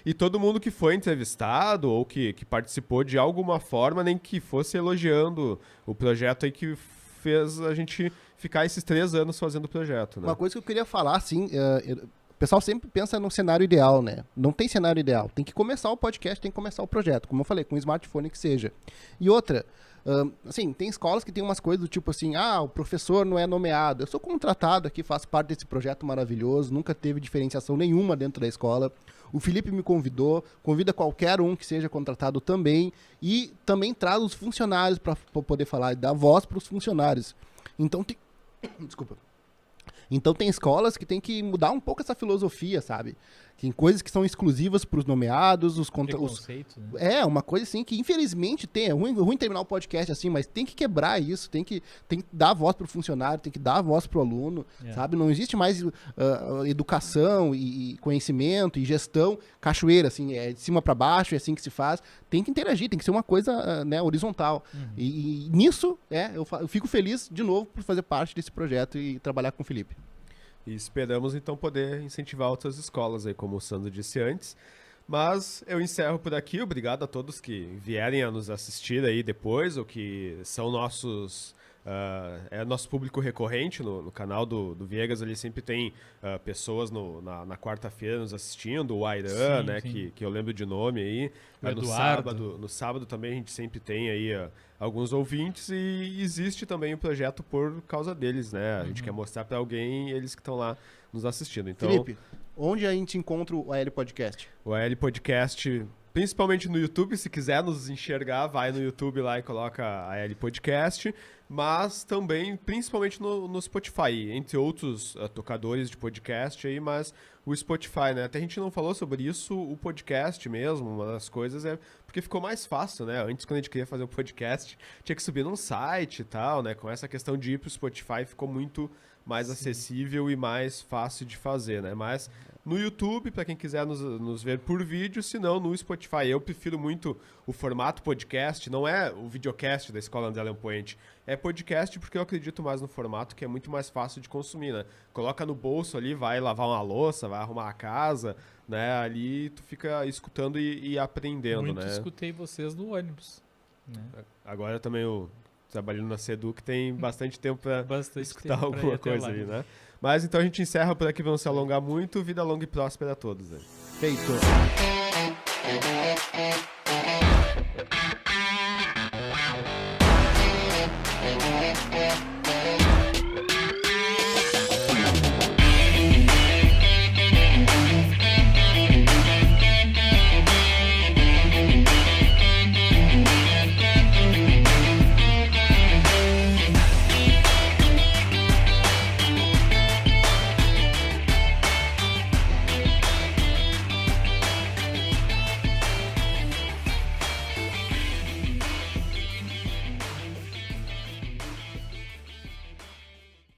E todo mundo que foi entrevistado ou que participou de alguma forma, nem que fosse elogiando o projeto aí que fez a gente ficar esses 3 anos fazendo o projeto, né? Uma coisa que eu queria falar, assim, pessoal sempre pensa no cenário ideal, né? Não tem cenário ideal. Tem que começar o podcast, tem que começar o projeto. Como eu falei, com um smartphone que seja. E outra, assim, tem escolas que tem umas coisas do tipo assim, o professor não é nomeado. Eu sou contratado aqui, faço parte desse projeto maravilhoso, nunca teve diferenciação nenhuma dentro da escola. O Felipe me convidou, convida qualquer um que seja contratado também, e também traz os funcionários para poder falar e dar voz para os funcionários. Então tem... Desculpa. Então tem escolas que tem que mudar um pouco essa filosofia, sabe? Tem coisas que são exclusivas para os nomeados, preconceito, né? É, uma coisa assim que infelizmente tem. É ruim terminar o podcast assim, mas tem que quebrar isso, tem que dar voz para o funcionário, tem que dar voz para o aluno, sabe? Não existe mais educação e conhecimento e gestão cachoeira, assim, é de cima para baixo, é assim que se faz. Tem que interagir, tem que ser uma coisa né, horizontal. E nisso, eu fico feliz de novo por fazer parte desse projeto e trabalhar com o Felipe. E esperamos, então, poder incentivar outras escolas, aí, como o Sandro disse antes. Mas eu encerro por aqui. Obrigado a todos que vierem a nos assistir aí depois, ou que são nossos... nosso público recorrente no canal do Viegas. Ali sempre tem pessoas na quarta-feira nos assistindo. O Airan, né, sim. Que eu lembro de nome aí. No sábado também a gente sempre tem aí alguns ouvintes, e existe também o projeto por causa deles, né? A gente quer mostrar para alguém, eles que estão lá nos assistindo. Então, Felipe, onde a gente encontra o AL Podcast? O AL Podcast, principalmente no YouTube. Se quiser nos enxergar, vai no YouTube lá e coloca AL Podcast. Mas também, principalmente no Spotify, entre outros tocadores de podcast aí, mas o Spotify, né? Até a gente não falou sobre isso, o podcast mesmo, uma das coisas é porque ficou mais fácil, né? Antes, quando a gente queria fazer um podcast, tinha que subir num site e tal, né? Com essa questão de ir pro Spotify, ficou muito mais acessível e mais fácil de fazer, né? Mas no YouTube, para quem quiser nos ver por vídeo, se não no Spotify. Eu prefiro muito o formato podcast, não é o videocast da Escola André Leão Poente. É podcast porque eu acredito mais no formato, que é muito mais fácil de consumir, né? Coloca no bolso ali, vai lavar uma louça, vai arrumar a casa, né? Ali tu fica escutando e aprendendo, muito, né? Escutei vocês no ônibus. Né? Agora também eu trabalhando na Seduc, tem bastante tempo para escutar alguma coisa aí, né? Mas então a gente encerra por aqui, vamos se alongar muito. Vida longa e próspera a todos. Né? Feito.